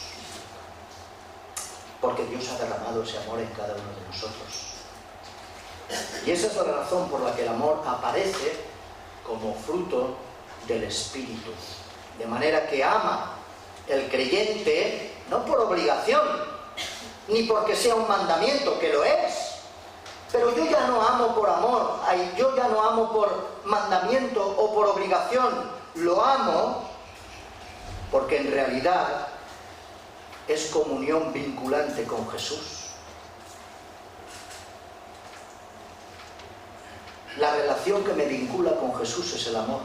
Porque Dios ha derramado ese amor en cada uno de nosotros. Y esa es la razón por la que el amor aparece como fruto del Espíritu. De manera que ama el creyente no por obligación, ni porque sea un mandamiento, que lo es. Pero yo ya no amo por amor, yo ya no amo por mandamiento o por obligación. Lo amo porque en realidad es comunión vinculante con Jesús. La relación que me vincula con Jesús es el amor.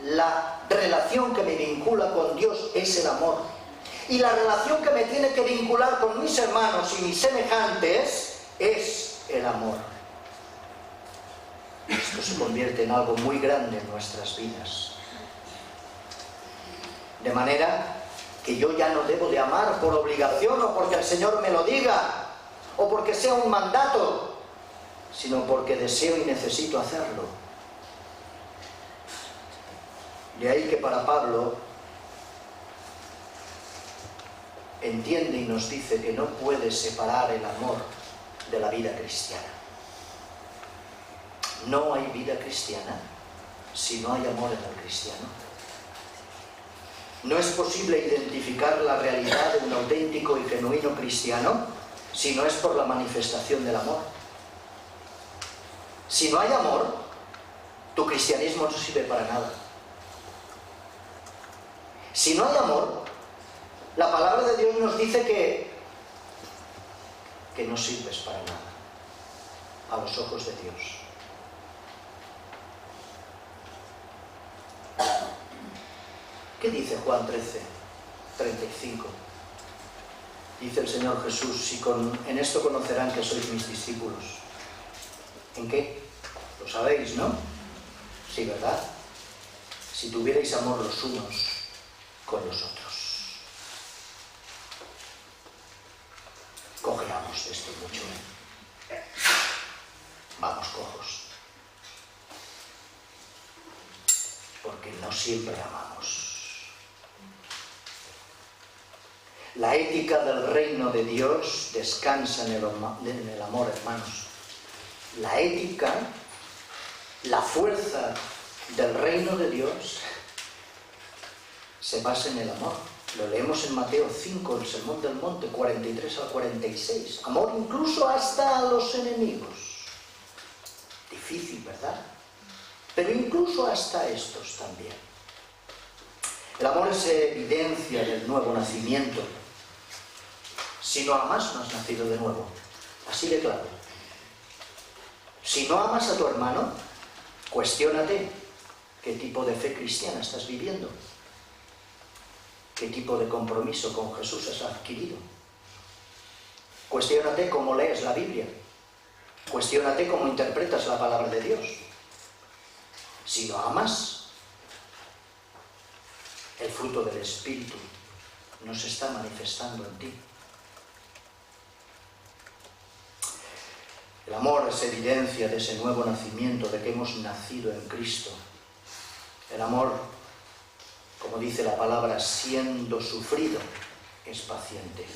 la relación que me vincula con Dios es el amor. Y la relación que me tiene que vincular con mis hermanos y mis semejantes es el amor. Esto se convierte en algo muy grande en nuestras vidas. De manera que yo ya no debo de amar por obligación o porque el Señor me lo diga o porque sea un mandato, sino porque deseo y necesito hacerlo. De ahí que para Pablo entiende y nos dice que no puede separar el amor de la vida cristiana. No hay vida cristiana si no hay amor en el cristiano. No es posible identificar la realidad de un auténtico y genuino cristiano si no es por la manifestación del amor. Si no hay amor, tu cristianismo no sirve para nada. Si no hay amor, la palabra de Dios nos dice que no sirves para nada a los ojos de Dios. ¿Qué dice Juan 13:35? Dice el Señor Jesús: en esto conocerán que sois mis discípulos. ¿En qué? Lo sabéis, ¿no? Sí, ¿verdad? Si tuvierais amor los unos con los otros. Cojeamos de esto mucho, ¿eh? Vamos cojos. Porque no siempre amamos. La ética del reino de Dios descansa en el amor, hermanos. La ética, la fuerza del reino de Dios se basa en el amor. Lo leemos en Mateo 5, el Sermón del Monte, 43 al 46. Amor incluso hasta a los enemigos. Difícil, ¿verdad? Pero incluso hasta estos también. El amor es evidencia del nuevo nacimiento. Si no amas, no has nacido de nuevo. Así de claro. Si no amas a tu hermano, cuestiónate qué tipo de fe cristiana estás viviendo. ¿Qué tipo de compromiso con Jesús has adquirido? Cuestiónate cómo lees la Biblia. Cuestiónate cómo interpretas la palabra de Dios. Si no amas, el fruto del Espíritu no se está manifestando en ti. El amor es evidencia de ese nuevo nacimiento, de que hemos nacido en Cristo. El amor, como dice la palabra, siendo sufrido, es paciente,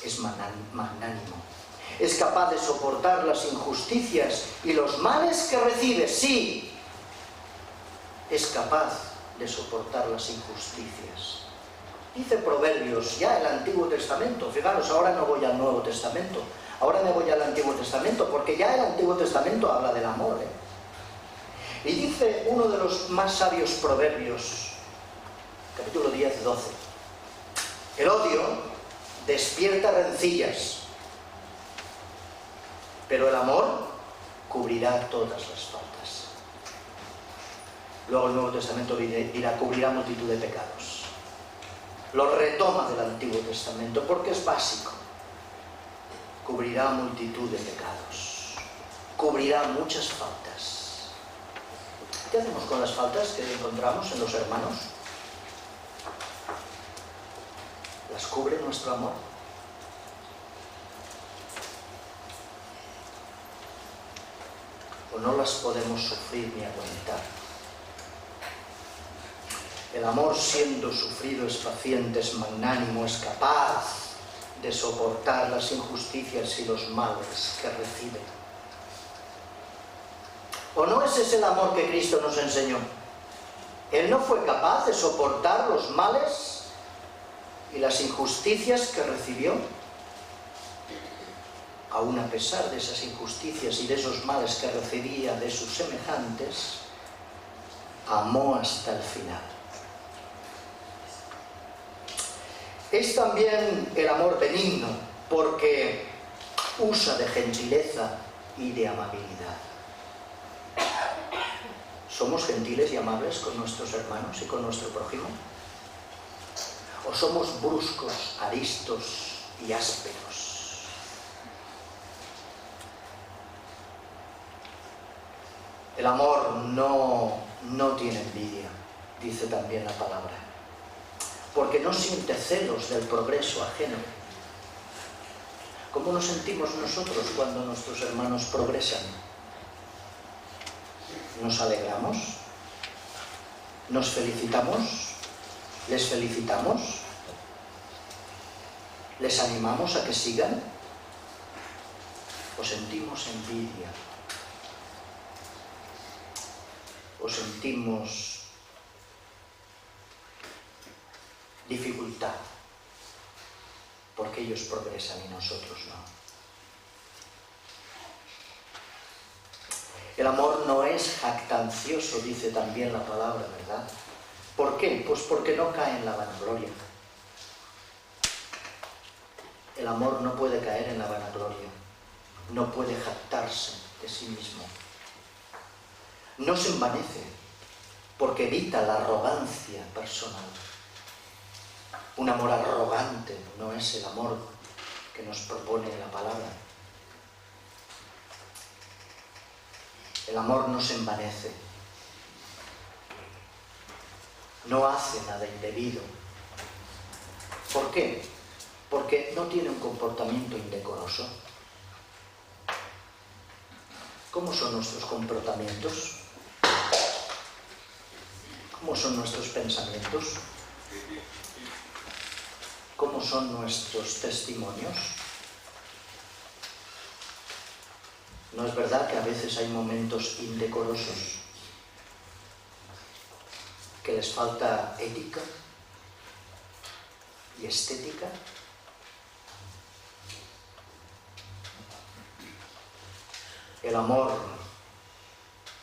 es magnánimo. Es capaz de soportar las injusticias y los males que recibe, sí. Es capaz de soportar las injusticias. Dice Proverbios, ya el Antiguo Testamento. Fijaros, ahora no voy al Nuevo Testamento. Ahora me voy al Antiguo Testamento, porque ya el Antiguo Testamento habla del amor. Y dice uno de los más sabios proverbios, capítulo 10, 12. El odio despierta rencillas, pero el amor cubrirá todas las faltas. Luego el Nuevo Testamento dirá, cubrirá multitud de pecados. Lo retoma del Antiguo Testamento porque es básico. Cubrirá multitud de pecados. Cubrirá muchas faltas. ¿Qué hacemos con las faltas que encontramos en los hermanos? ¿Las cubre nuestro amor? ¿O no las podemos sufrir ni aguantar? El amor, siendo sufrido, es paciente, es magnánimo, es capaz de soportar las injusticias y los males que recibe. ¿O no ese es el amor que Cristo nos enseñó? Él no fue capaz de soportar los males y las injusticias que recibió. Aún a pesar de esas injusticias y de esos males que recibía de sus semejantes, amó hasta el final. Es también el amor benigno, porque usa de gentileza y de amabilidad. ¿Somos gentiles y amables con nuestros hermanos y con nuestro prójimo? ¿O somos bruscos, aristos y ásperos? El amor no tiene envidia, dice también la palabra, porque no siente celos del progreso ajeno. ¿Cómo nos sentimos nosotros cuando nuestros hermanos progresan? ¿Nos alegramos? ¿Nos felicitamos? ¿Les felicitamos? ¿Les animamos a que sigan? ¿O sentimos envidia? ¿O sentimos dificultad porque ellos progresan y nosotros no? El amor no es jactancioso, dice también la palabra, ¿verdad? ¿Por qué? Pues porque no cae en la vanagloria. El amor no puede caer en la vanagloria, no puede jactarse de sí mismo. No se envanece, porque evita la arrogancia personal. Un amor arrogante no es el amor que nos propone la palabra. El amor no se envanece, no hace nada indebido. ¿Por qué? Porque no tiene un comportamiento indecoroso. ¿Cómo son nuestros comportamientos? ¿Cómo son nuestros pensamientos? ¿Cómo son nuestros testimonios? ¿No es verdad que a veces hay momentos indecorosos, que les falta ética y estética? El amor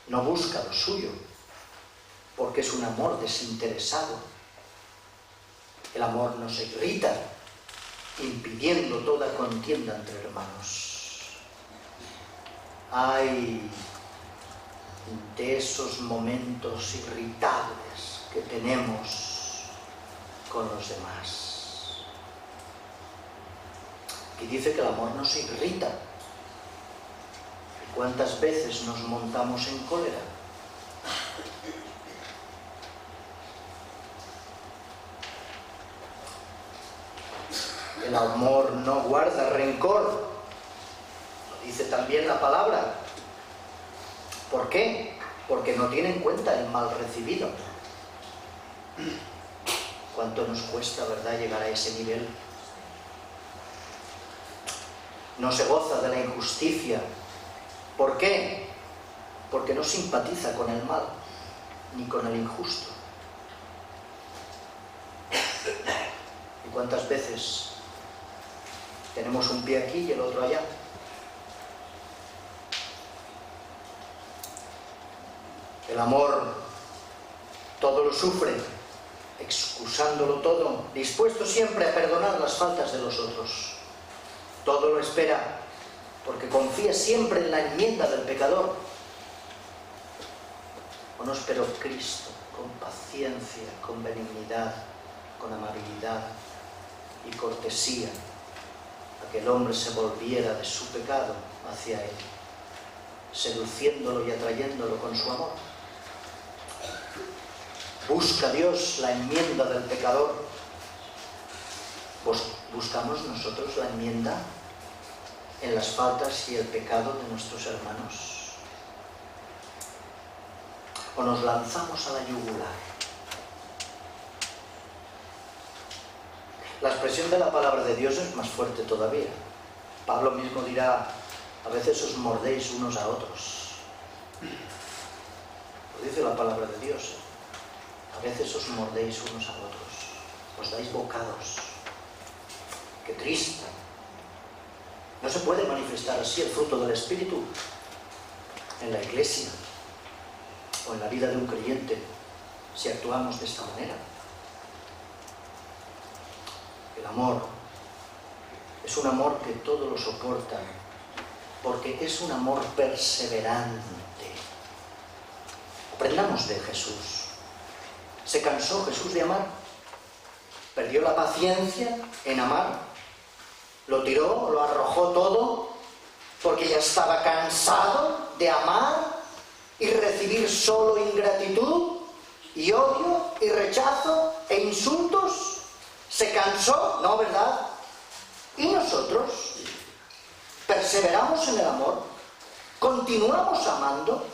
no busca lo suyo, porque es un amor desinteresado. El amor no se irrita, impidiendo toda contienda entre hermanos. Ay de esos momentos irritables que tenemos con los demás. Y dice que el amor no se irrita. ¿Y cuántas veces nos montamos en cólera? El amor no guarda rencor. Dice también la palabra. ¿Por qué? Porque no tiene en cuenta el mal recibido. ¿Cuánto nos cuesta, verdad, llegar a ese nivel? No se goza de la injusticia. ¿Por qué? Porque no simpatiza con el mal, ni con el injusto. ¿Y cuántas veces tenemos un pie aquí y el otro allá? El amor todo lo sufre, excusándolo todo, dispuesto siempre a perdonar las faltas de los otros. Todo lo espera, porque confía siempre en la enmienda del pecador. ¿O no esperó Cristo con paciencia, con benignidad, con amabilidad y cortesía a que el hombre se volviera de su pecado hacia él, seduciéndolo y atrayéndolo con su amor? ¿Busca Dios la enmienda del pecador? ¿Buscamos nosotros la enmienda en las faltas y el pecado de nuestros hermanos? ¿O nos lanzamos a la yugular? La expresión de la palabra de Dios es más fuerte todavía. Pablo mismo dirá: a veces os mordéis unos a otros. Lo dice la palabra de Dios. A veces os mordéis unos a otros, os dais bocados. ¡Qué triste! No se puede manifestar así el fruto del Espíritu en la iglesia o en la vida de un creyente si actuamos de esta manera. El amor es un amor que todo lo soporta, porque es un amor perseverante. Aprendamos de Jesús. ¿Se cansó Jesús de amar? ¿Perdió la paciencia en amar? ¿Lo tiró, lo arrojó todo porque ya estaba cansado de amar y recibir solo ingratitud y odio y rechazo e insultos? ¿Se cansó? No, ¿verdad? ¿Y nosotros? ¿Perseveramos en el amor? ¿Continuamos amando?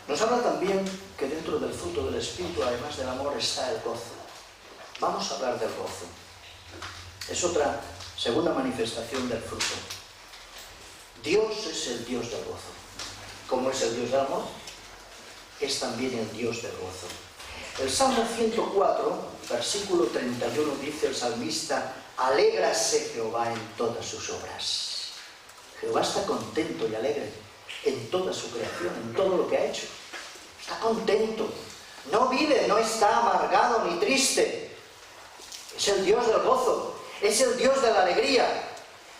Nos habla también que dentro del fruto del Espíritu, además del amor, está el gozo. Vamos a hablar del gozo. Es otra segunda manifestación del fruto. Dios es el Dios del gozo. ¿Cómo es el Dios del amor? Es también el Dios del gozo. El Salmo 104, versículo 31, dice el salmista: alégrase Jehová en todas sus obras. Jehová está contento y alegre en toda su creación, en todo lo que ha hecho. Está contento. No vive, no está amargado ni triste. Es el Dios del gozo. Es el Dios de la alegría.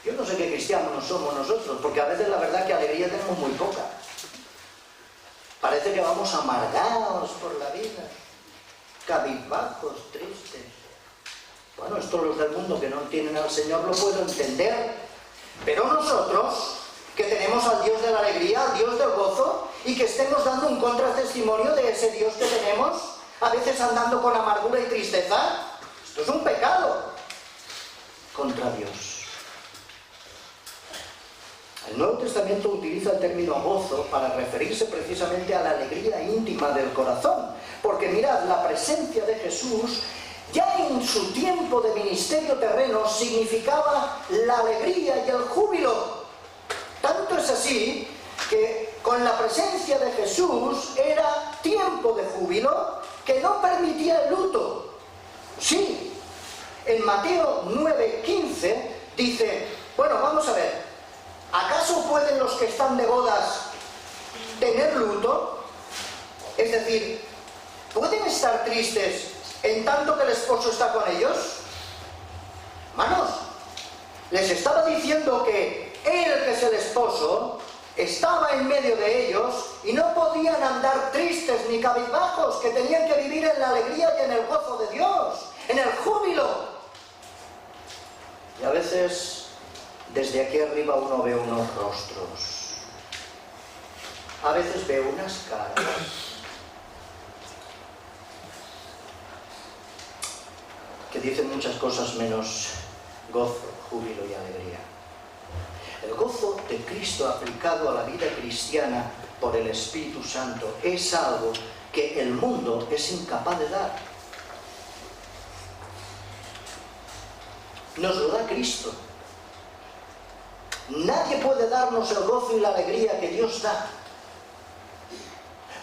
Yo no sé qué cristianos somos nosotros, porque a veces la verdad que alegría tenemos muy poca. Parece que vamos amargados por la vida, cabizbajos, tristes. Bueno, esto los del mundo que no tienen al Señor lo puedo entender. Pero nosotros, que tenemos al Dios de la alegría, al Dios del gozo, y que estemos dando un contratestimonio de ese Dios que tenemos, a veces andando con amargura y tristeza, esto es un pecado contra Dios. El Nuevo Testamento utiliza el término gozo para referirse precisamente a la alegría íntima del corazón, porque mirad, la presencia de Jesús ya en su tiempo de ministerio terreno significaba la alegría y el júbilo. Tanto es así que con la presencia de Jesús era tiempo de júbilo que no permitía el luto. Sí, en Mateo 9:15 dice, bueno, vamos a ver, ¿acaso pueden los que están de bodas tener luto? Es decir, ¿pueden estar tristes en tanto que el esposo está con ellos? Hermanos, les estaba diciendo que él, que es el esposo, estaba en medio de ellos y no podían andar tristes ni cabizbajos, que tenían que vivir en la alegría y en el gozo de Dios, en el júbilo. Y a veces desde aquí arriba uno ve unos rostros, a veces ve unas caras, que dicen muchas cosas menos gozo, júbilo y alegría. El gozo de Cristo aplicado a la vida cristiana por el Espíritu Santo es algo que el mundo es incapaz de dar. Nos lo da Cristo. Nadie puede darnos el gozo y la alegría que Dios da.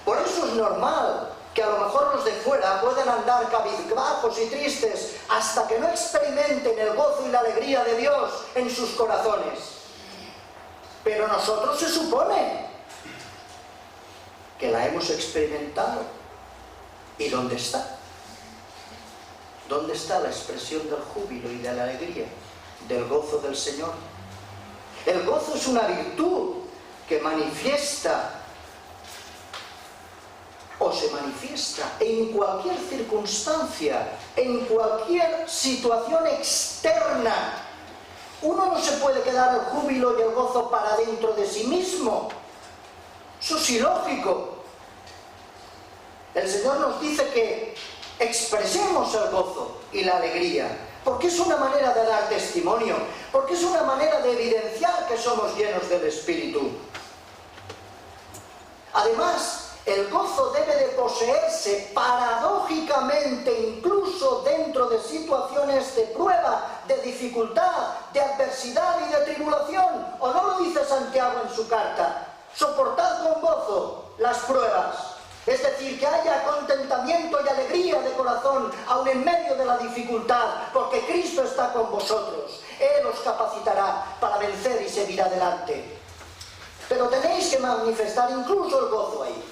Por eso es normal que a lo mejor los de fuera puedan andar cabizbajos y tristes hasta que no experimenten el gozo y la alegría de Dios en sus corazones. Pero nosotros se supone que la hemos experimentado. ¿Y dónde está? ¿Dónde está la expresión del júbilo y de la alegría, del gozo del Señor? El gozo es una virtud que manifiesta o se manifiesta en cualquier circunstancia, en cualquier situación externa. Uno no se puede quedar el júbilo y el gozo para dentro de sí mismo. Eso es ilógico. El Señor nos dice que expresemos el gozo y la alegría, porque es una manera de dar testimonio, porque es una manera de evidenciar que somos llenos del Espíritu. Además, el gozo debe de poseerse paradójicamente incluso dentro de situaciones de prueba, de dificultad, de adversidad y de tribulación. ¿O no lo dice Santiago en su carta? Soportad con gozo las pruebas. Es decir, que haya contentamiento y alegría de corazón aun en medio de la dificultad, porque Cristo está con vosotros. Él os capacitará para vencer y seguir adelante. Pero tenéis que manifestar incluso el gozo ahí.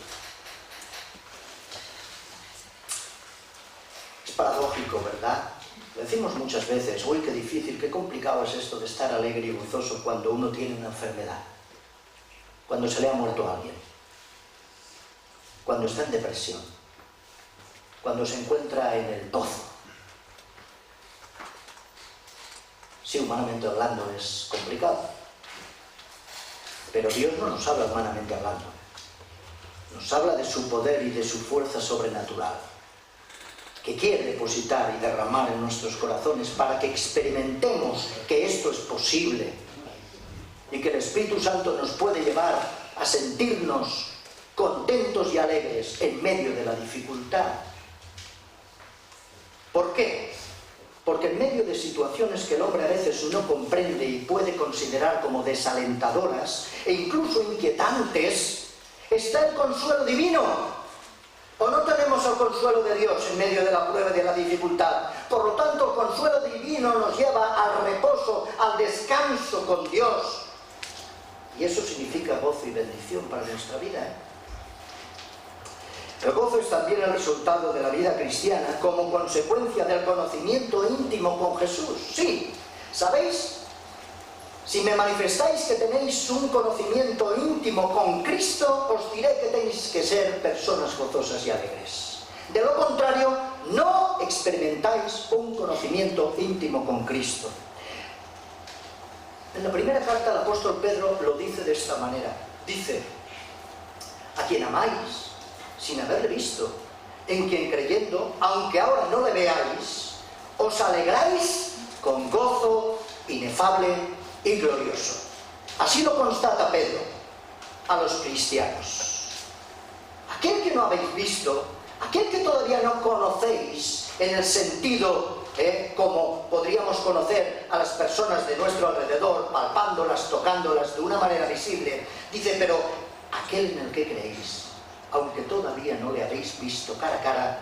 Es paradójico, ¿verdad? Lo decimos muchas veces, uy, qué difícil, qué complicado es esto de estar alegre y gozoso cuando uno tiene una enfermedad, cuando se le ha muerto a alguien. cuando está en depresión, cuando se encuentra en el pozo. Sí, humanamente hablando es complicado, pero Dios no nos habla humanamente hablando. Nos habla de su poder y de su fuerza sobrenatural, que quiere depositar y derramar en nuestros corazones para que experimentemos que esto es posible y que el Espíritu Santo nos puede llevar a sentirnos contentos y alegres en medio de la dificultad. ¿Por qué? Porque en medio de situaciones que el hombre a veces no comprende y puede considerar como desalentadoras e incluso inquietantes, está el consuelo divino. ¿O no tenemos el consuelo de Dios en medio de la prueba y de la dificultad? Por lo tanto, el consuelo divino nos lleva al reposo, al descanso con Dios. Y eso significa gozo y bendición para nuestra vida, ¿eh? El gozo es también el resultado de la vida cristiana como consecuencia del conocimiento íntimo con Jesús. Sí, ¿sabéis? Si me manifestáis que tenéis un conocimiento íntimo con Cristo, os diré que tenéis que ser personas gozosas y alegres. De lo contrario, no experimentáis un conocimiento íntimo con Cristo. En la primera carta el apóstol Pedro lo dice de esta manera. Dice, a quien amáis, sin haberle visto, en quien creyendo, aunque ahora no le veáis, os alegráis con gozo inefable y glorioso. Así lo constata Pedro a los cristianos. Aquel que no habéis visto, aquel que todavía no conocéis en el sentido como podríamos conocer a las personas de nuestro alrededor, palpándolas, tocándolas de una manera visible, dice, pero aquel en el que creéis, aunque todavía no le habéis visto cara a cara,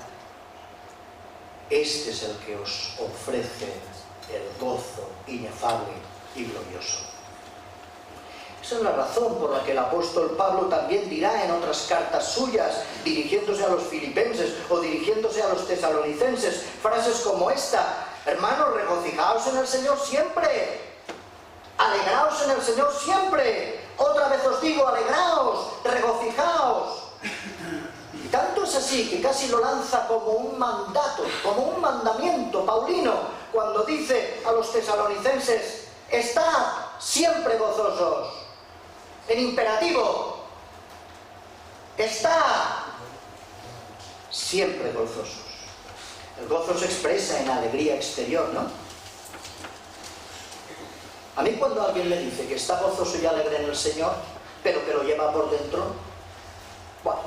este es el que os ofrece el gozo inefable y glorioso. Esa es la razón por la que el apóstol Pablo también dirá en otras cartas suyas, dirigiéndose a los filipenses o dirigiéndose a los tesalonicenses, frases como esta: hermanos, regocijaos en el Señor siempre, alegraos en el Señor siempre, otra vez os digo, alegraos, regocijaos. Y tanto es así que casi lo lanza como un mandato, como un mandamiento paulino, cuando dice a los tesalonicenses, estad siempre gozosos. En imperativo, estad siempre gozosos. El gozo se expresa en alegría exterior, ¿no? A mí cuando alguien me dice que está gozoso y alegre en el Señor, pero que lo lleva por dentro, bueno,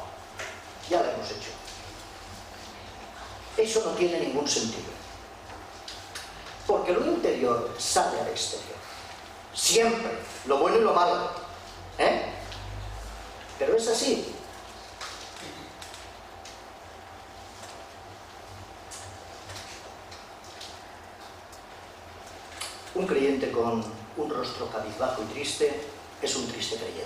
ya lo hemos hecho. Eso no tiene ningún sentido. Porque lo interior sale al exterior. Siempre, lo bueno y lo malo. Pero es así. Un creyente con un rostro cabizbajo y triste es un triste creyente.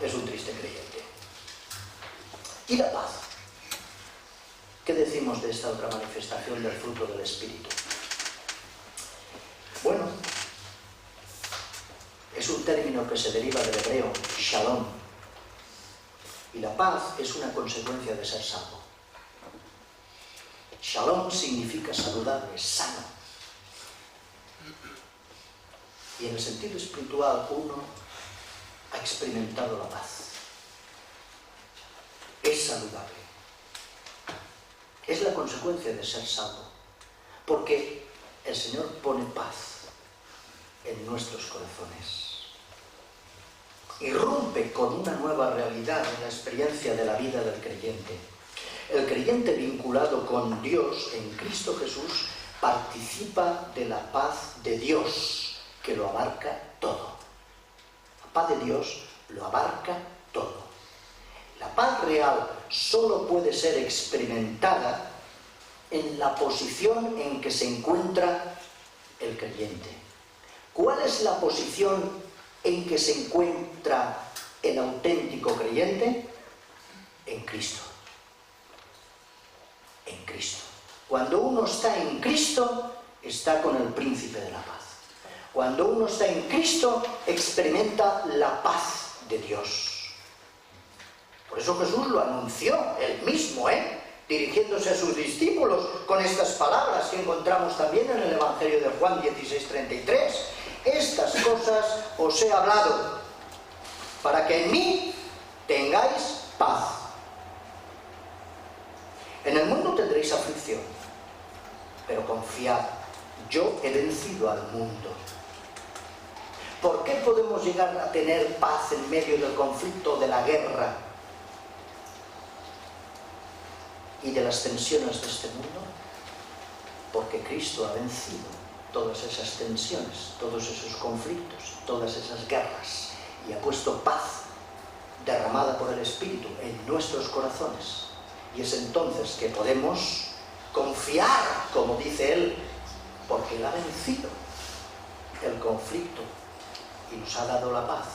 Es un triste creyente. ¿Y la paz? ¿Qué decimos de esta otra manifestación del fruto del Espíritu? Bueno, es un término que se deriva del hebreo shalom. Y la paz es una consecuencia de ser salvo. Shalom significa saludable, sano. Y en el sentido espiritual uno ha experimentado la paz. Es saludable. Es la consecuencia de ser salvo. Porque el Señor pone paz en nuestros corazones. Irrumpe con una nueva realidad en la experiencia de la vida del creyente. El creyente vinculado con Dios en Cristo Jesús participa de la paz de Dios, que lo abarca todo. La paz de Dios lo abarca todo. La paz real solo puede ser experimentada en la posición en que se encuentra el creyente. ¿Cuál es la posición en que se encuentra el auténtico creyente? En Cristo. En Cristo. Cuando uno está en Cristo, está con el príncipe de la paz. Cuando uno está en Cristo, experimenta la paz de Dios. Por eso Jesús lo anunció él mismo, dirigiéndose a sus discípulos con estas palabras que encontramos también en el Evangelio de Juan 16:33. Estas cosas os he hablado, para que en mí tengáis paz. En el mundo tendréis aflicción, pero confiad, yo he vencido al mundo. ¿Por qué podemos llegar a tener paz en medio del conflicto, de la guerra y de las tensiones de este mundo? Porque Cristo ha vencido todas esas tensiones, todos esos conflictos, todas esas guerras, y ha puesto paz derramada por el Espíritu en nuestros corazones. Y es entonces que podemos confiar, como dice Él, porque Él ha vencido el conflicto y nos ha dado la paz.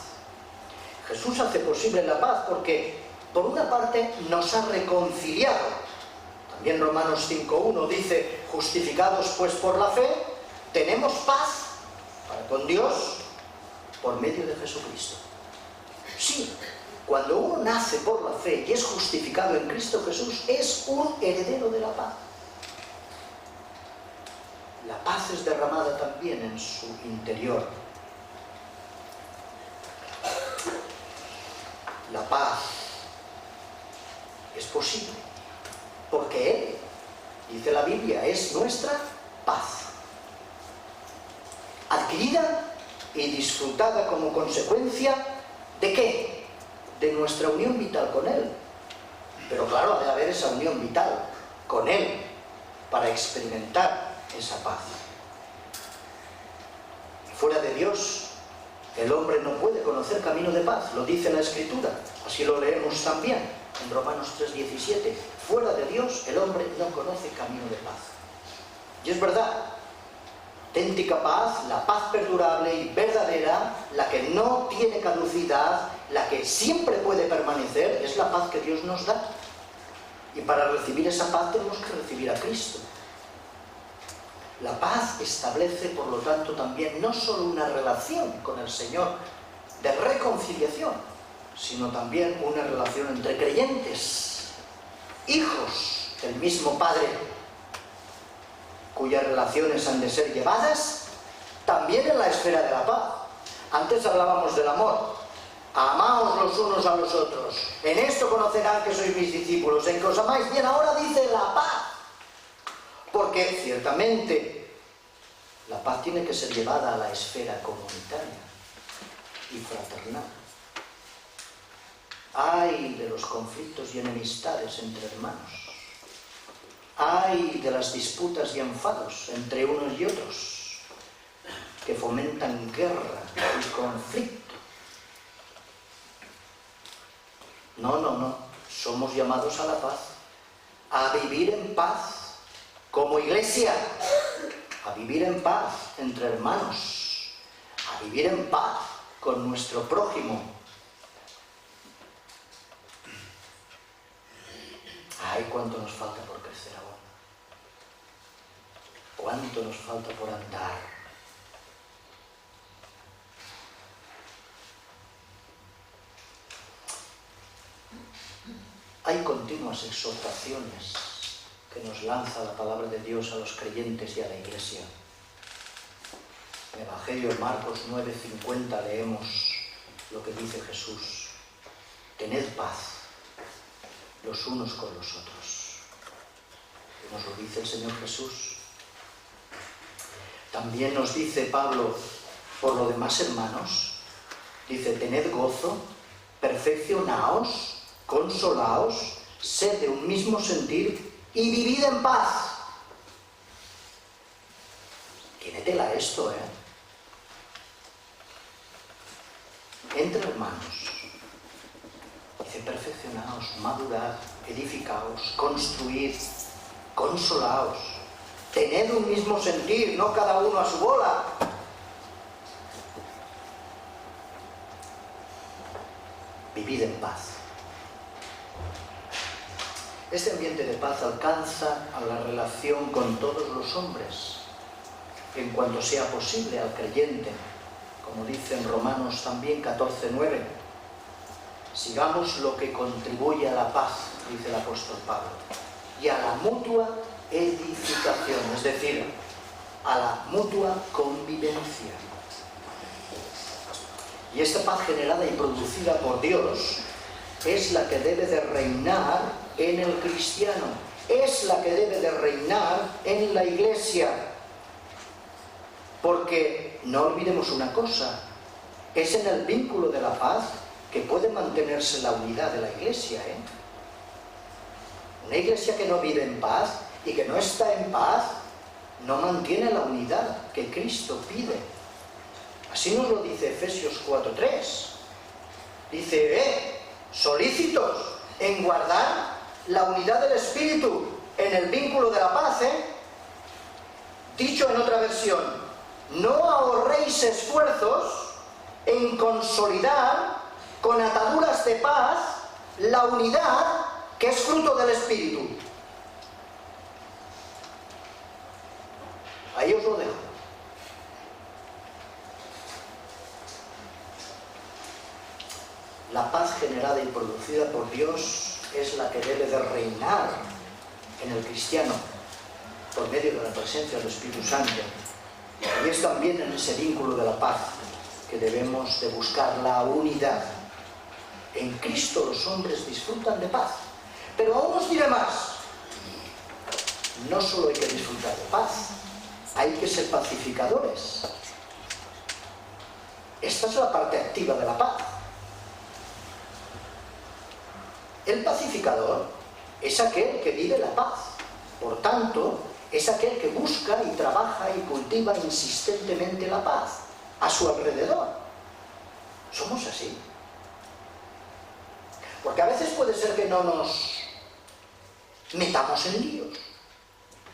Jesús hace posible la paz porque, por una parte, nos ha reconciliado. También Romanos 5:1 dice: justificados pues por la fe, tenemos paz para con Dios por medio de Jesucristo. Sí, cuando uno nace por la fe y es justificado en Cristo Jesús, es un heredero de la paz. La paz es derramada también en su interior. La paz es posible porque Él, dice la Biblia, es nuestra paz, adquirida y disfrutada como consecuencia ¿de qué? De nuestra unión vital con Él. Pero claro, ha de haber esa unión vital con Él para experimentar esa paz. Fuera de Dios, el hombre no puede conocer camino de paz, lo dice la Escritura. Así lo leemos también en Romanos 3:17. Fuera de Dios, el hombre no conoce camino de paz. Y es verdad, auténtica paz, la paz perdurable y verdadera, la que no tiene caducidad, la que siempre puede permanecer, es la paz que Dios nos da. Y para recibir esa paz tenemos que recibir a Cristo. La paz establece, por lo tanto, también no solo una relación con el Señor de reconciliación, sino también una relación entre creyentes, hijos del mismo Padre, cuyas relaciones han de ser llevadas también en la esfera de la paz. Antes hablábamos del amor. Amaos los unos a los otros. En esto conocerán que sois mis discípulos, en que os amáis bien. Ahora dice la paz. Porque ciertamente la paz tiene que ser llevada a la esfera comunitaria y fraternal. Ay de los conflictos y enemistades entre hermanos. Ay de las disputas y enfados entre unos y otros, que fomentan guerra y conflicto. No. Somos llamados a la paz, a vivir en paz como iglesia, a vivir en paz entre hermanos, a vivir en paz con nuestro prójimo. Ay, cuánto nos falta por crecer aún. Cuánto nos falta por andar. Hay continuas exhortaciones que nos lanza la palabra de Dios a los creyentes y a la Iglesia. En el Evangelio de Marcos 9:50 leemos lo que dice Jesús: tened paz los unos con los otros. Y nos lo dice el Señor Jesús. También nos dice Pablo: por lo demás, hermanos, dice, tened gozo, perfeccionaos, consolaos, sed de un mismo sentir y vivid en paz. Tiene tela esto, Entre hermanos. Dice, perfeccionaos, madurad, edificaos, construid, consolaos. Tened un mismo sentir, no cada uno a su bola. Vivid en paz. Este ambiente de paz alcanza a la relación con todos los hombres, en cuanto sea posible al creyente, como dice en Romanos también 14:9. sigamos lo que contribuye a la paz, dice el apóstol Pablo, y a la mutua edificación, es decir, a la mutua convivencia. Y esta paz generada y producida por Dios es la que debe de reinar en el cristiano, es la que debe de reinar en la iglesia. Porque no olvidemos una cosa, es en el vínculo de la paz que puede mantenerse la unidad de la iglesia, ¿eh? Una iglesia que no vive en paz y que no está en paz no mantiene la unidad que Cristo pide. Así nos lo dice Efesios 4:3. Dice, solícitos en guardar la unidad del Espíritu en el vínculo de la paz, Dicho en otra versión, no ahorréis esfuerzos en consolidar con ataduras de paz la unidad que es fruto del Espíritu. Ahí os lo dejo. La paz generada y producida por Dios es la que debe de reinar en el cristiano por medio de la presencia del Espíritu Santo. Y es también en ese vínculo de la paz que debemos de buscar la unidad. En Cristo los hombres disfrutan de paz. Pero aún os diré más. No solo hay que disfrutar de paz, hay que ser pacificadores. Esta es la parte activa de la paz. El pacificador es aquel que vive la paz. Por tanto, es aquel que busca y trabaja y cultiva insistentemente la paz a su alrededor. Somos así. Porque a veces puede ser que no nos metamos en líos,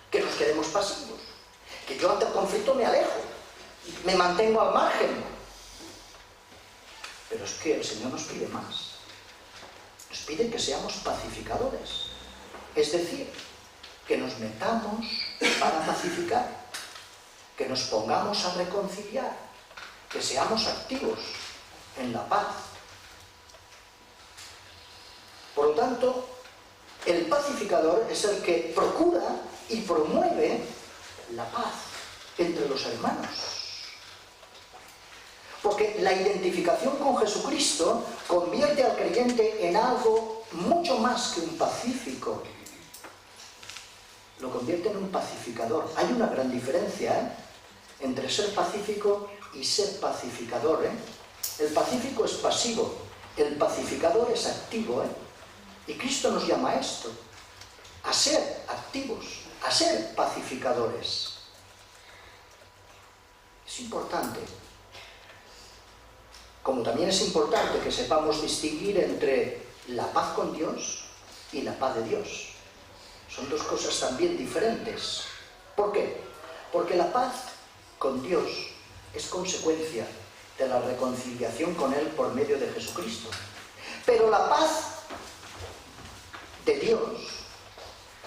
que nos quedemos pasivos, que yo ante el conflicto me alejo, me mantengo al margen. Pero es que el Señor nos pide más. Nos pide que seamos pacificadores. Es decir, que nos metamos para pacificar, que nos pongamos a reconciliar, que seamos activos en la paz. Por lo tanto, el pacificador es el que procura y promueve la paz entre los hermanos. Porque la identificación con Jesucristo convierte al creyente en algo mucho más que un pacífico. Lo convierte en un pacificador. Hay una gran diferencia entre ser pacífico y ser pacificador. El pacífico es pasivo, el pacificador es activo. Y Cristo nos llama a esto, a ser activos, a ser pacificadores. Es importante. Como también es importante que sepamos distinguir entre la paz con Dios y la paz de Dios. Son dos cosas también diferentes. ¿Por qué? Porque la paz con Dios es consecuencia de la reconciliación con Él por medio de Jesucristo. Pero la paz de Dios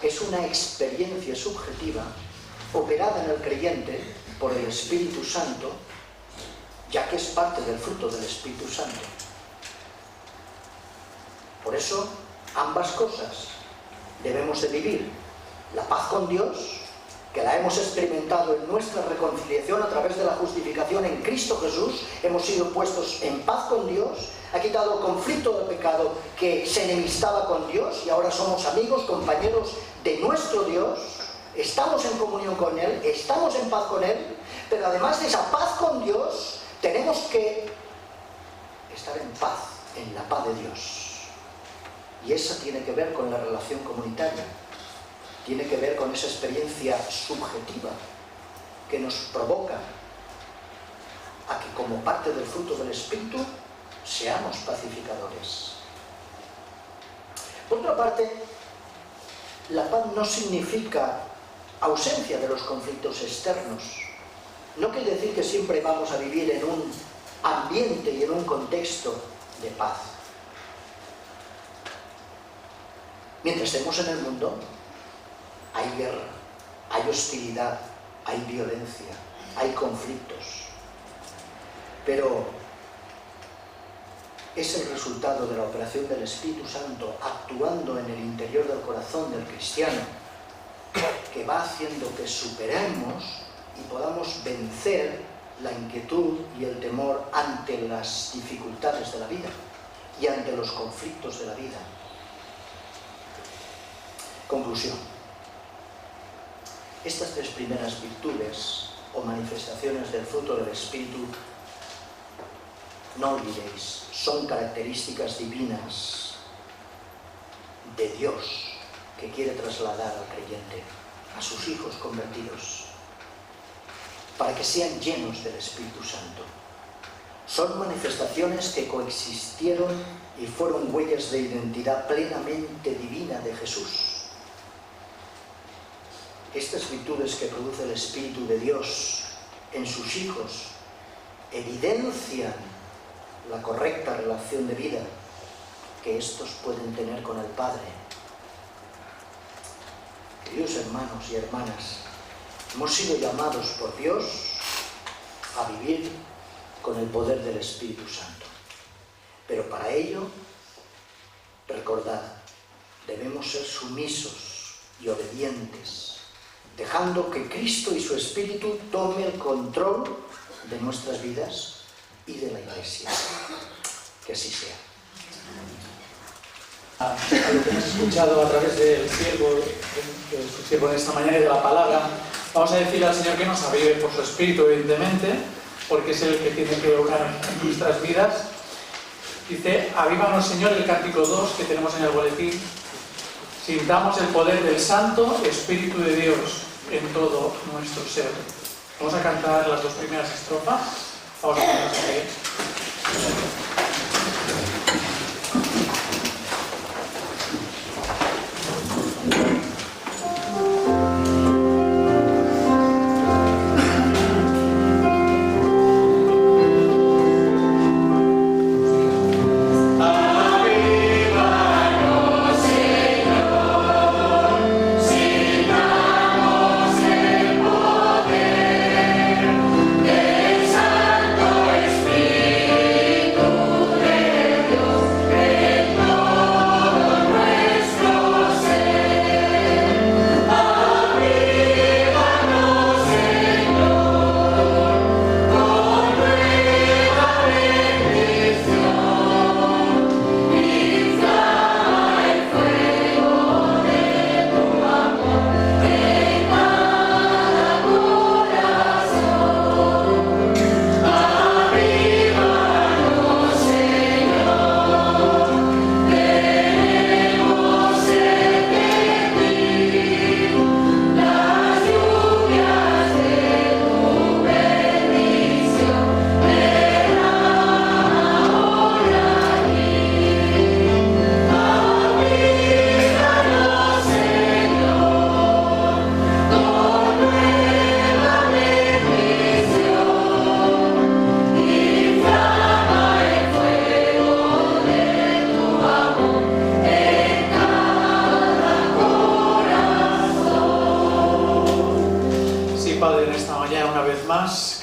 es una experiencia subjetiva operada en el creyente por el Espíritu Santo, ya que es parte del fruto del Espíritu Santo. Por eso, ambas cosas debemos de vivir. La paz con Dios, que la hemos experimentado en nuestra reconciliación a través de la justificación en Cristo Jesús, hemos sido puestos en paz con Dios, ha quitado el conflicto del pecado que se enemistaba con Dios y ahora somos amigos, compañeros de nuestro Dios, estamos en comunión con Él, estamos en paz con Él, pero además de esa paz con Dios, tenemos que estar en paz, en la paz de Dios. Y esa tiene que ver con la relación comunitaria, tiene que ver con esa experiencia subjetiva que nos provoca a que como parte del fruto del Espíritu seamos pacificadores. Por otra parte, la paz no significa ausencia de los conflictos externos. No quiere decir que siempre vamos a vivir en un ambiente y en un contexto de paz. Mientras estemos en el mundo, hay guerra, hay hostilidad, hay violencia, hay conflictos. Pero es el resultado de la operación del Espíritu Santo actuando en el interior del corazón del cristiano, que va haciendo que superemos y podamos vencer la inquietud y el temor ante las dificultades de la vida y ante los conflictos de la vida. Conclusión. Estas tres primeras virtudes o manifestaciones del fruto del Espíritu, no olvidéis, son características divinas de Dios que quiere trasladar al creyente, a sus hijos convertidos, para que sean llenos del Espíritu Santo. Son manifestaciones que coexistieron y fueron huellas de identidad plenamente divina de Jesús. Estas virtudes que produce el Espíritu de Dios en sus hijos evidencian la correcta relación de vida que estos pueden tener con el Padre. Queridos hermanos y hermanas, hemos sido llamados por Dios a vivir con el poder del Espíritu Santo. Pero para ello, recordad, debemos ser sumisos y obedientes, dejando que Cristo y su Espíritu tome el control de nuestras vidas y de la Iglesia. Que así sea. A lo que hemos escuchado a través del siervo de esta mañana y de la palabra, vamos a decirle al Señor que nos avive por su Espíritu, evidentemente, porque es el que tiene que obrar en nuestras vidas. Dice: avívanos, Señor, el cántico 2 que tenemos en el boletín. Sintamos el poder del Santo Espíritu de Dios en todo nuestro ser. Vamos a cantar las dos primeras estrofas. Vamos a ponernos a leer.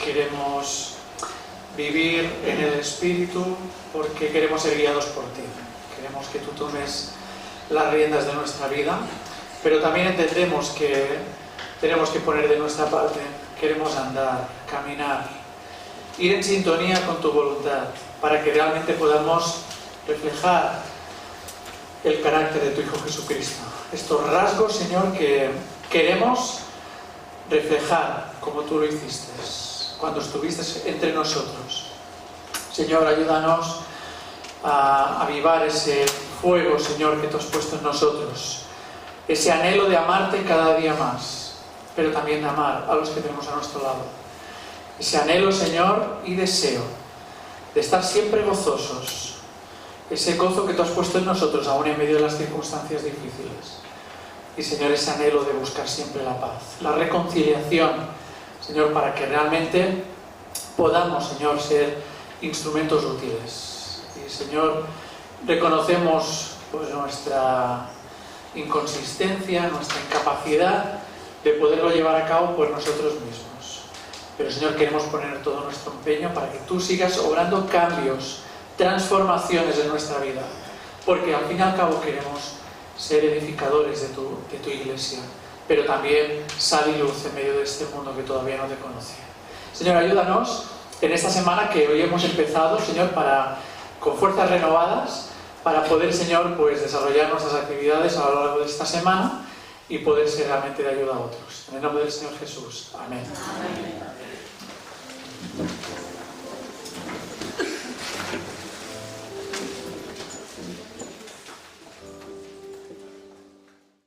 Queremos vivir en el Espíritu porque queremos ser guiados por ti. Queremos que tú tomes las riendas de nuestra vida, pero también entendemos que tenemos que poner de nuestra parte. Queremos andar, caminar, ir en sintonía con tu voluntad para que realmente podamos reflejar el carácter de tu Hijo Jesucristo. Estos rasgos, Señor, que queremos reflejar como tú lo hiciste cuando estuviste entre nosotros. Señor, ayúdanos a avivar ese fuego, Señor, que tú has puesto en nosotros. Ese anhelo de amarte cada día más, pero también de amar a los que tenemos a nuestro lado. Ese anhelo, Señor, y deseo de estar siempre gozosos. Ese gozo que tú has puesto en nosotros, aún en medio de las circunstancias difíciles. Y, Señor, ese anhelo de buscar siempre la paz, la reconciliación, Señor, para que realmente podamos, Señor, ser instrumentos útiles. Y, Señor, reconocemos pues nuestra inconsistencia, nuestra incapacidad de poderlo llevar a cabo por nosotros mismos. Pero, Señor, queremos poner todo nuestro empeño para que tú sigas obrando cambios transformaciones en nuestra vida, porque al fin y al cabo queremos ser edificadores de tu iglesia, pero también sal y luz en medio de este mundo que todavía no te conocía. Señor, ayúdanos en esta semana que hoy hemos empezado, Señor, con fuerzas renovadas, para poder, Señor, pues desarrollar nuestras actividades a lo largo de esta semana y poder ser realmente de ayuda a otros. En el nombre del Señor Jesús. Amén. Amén.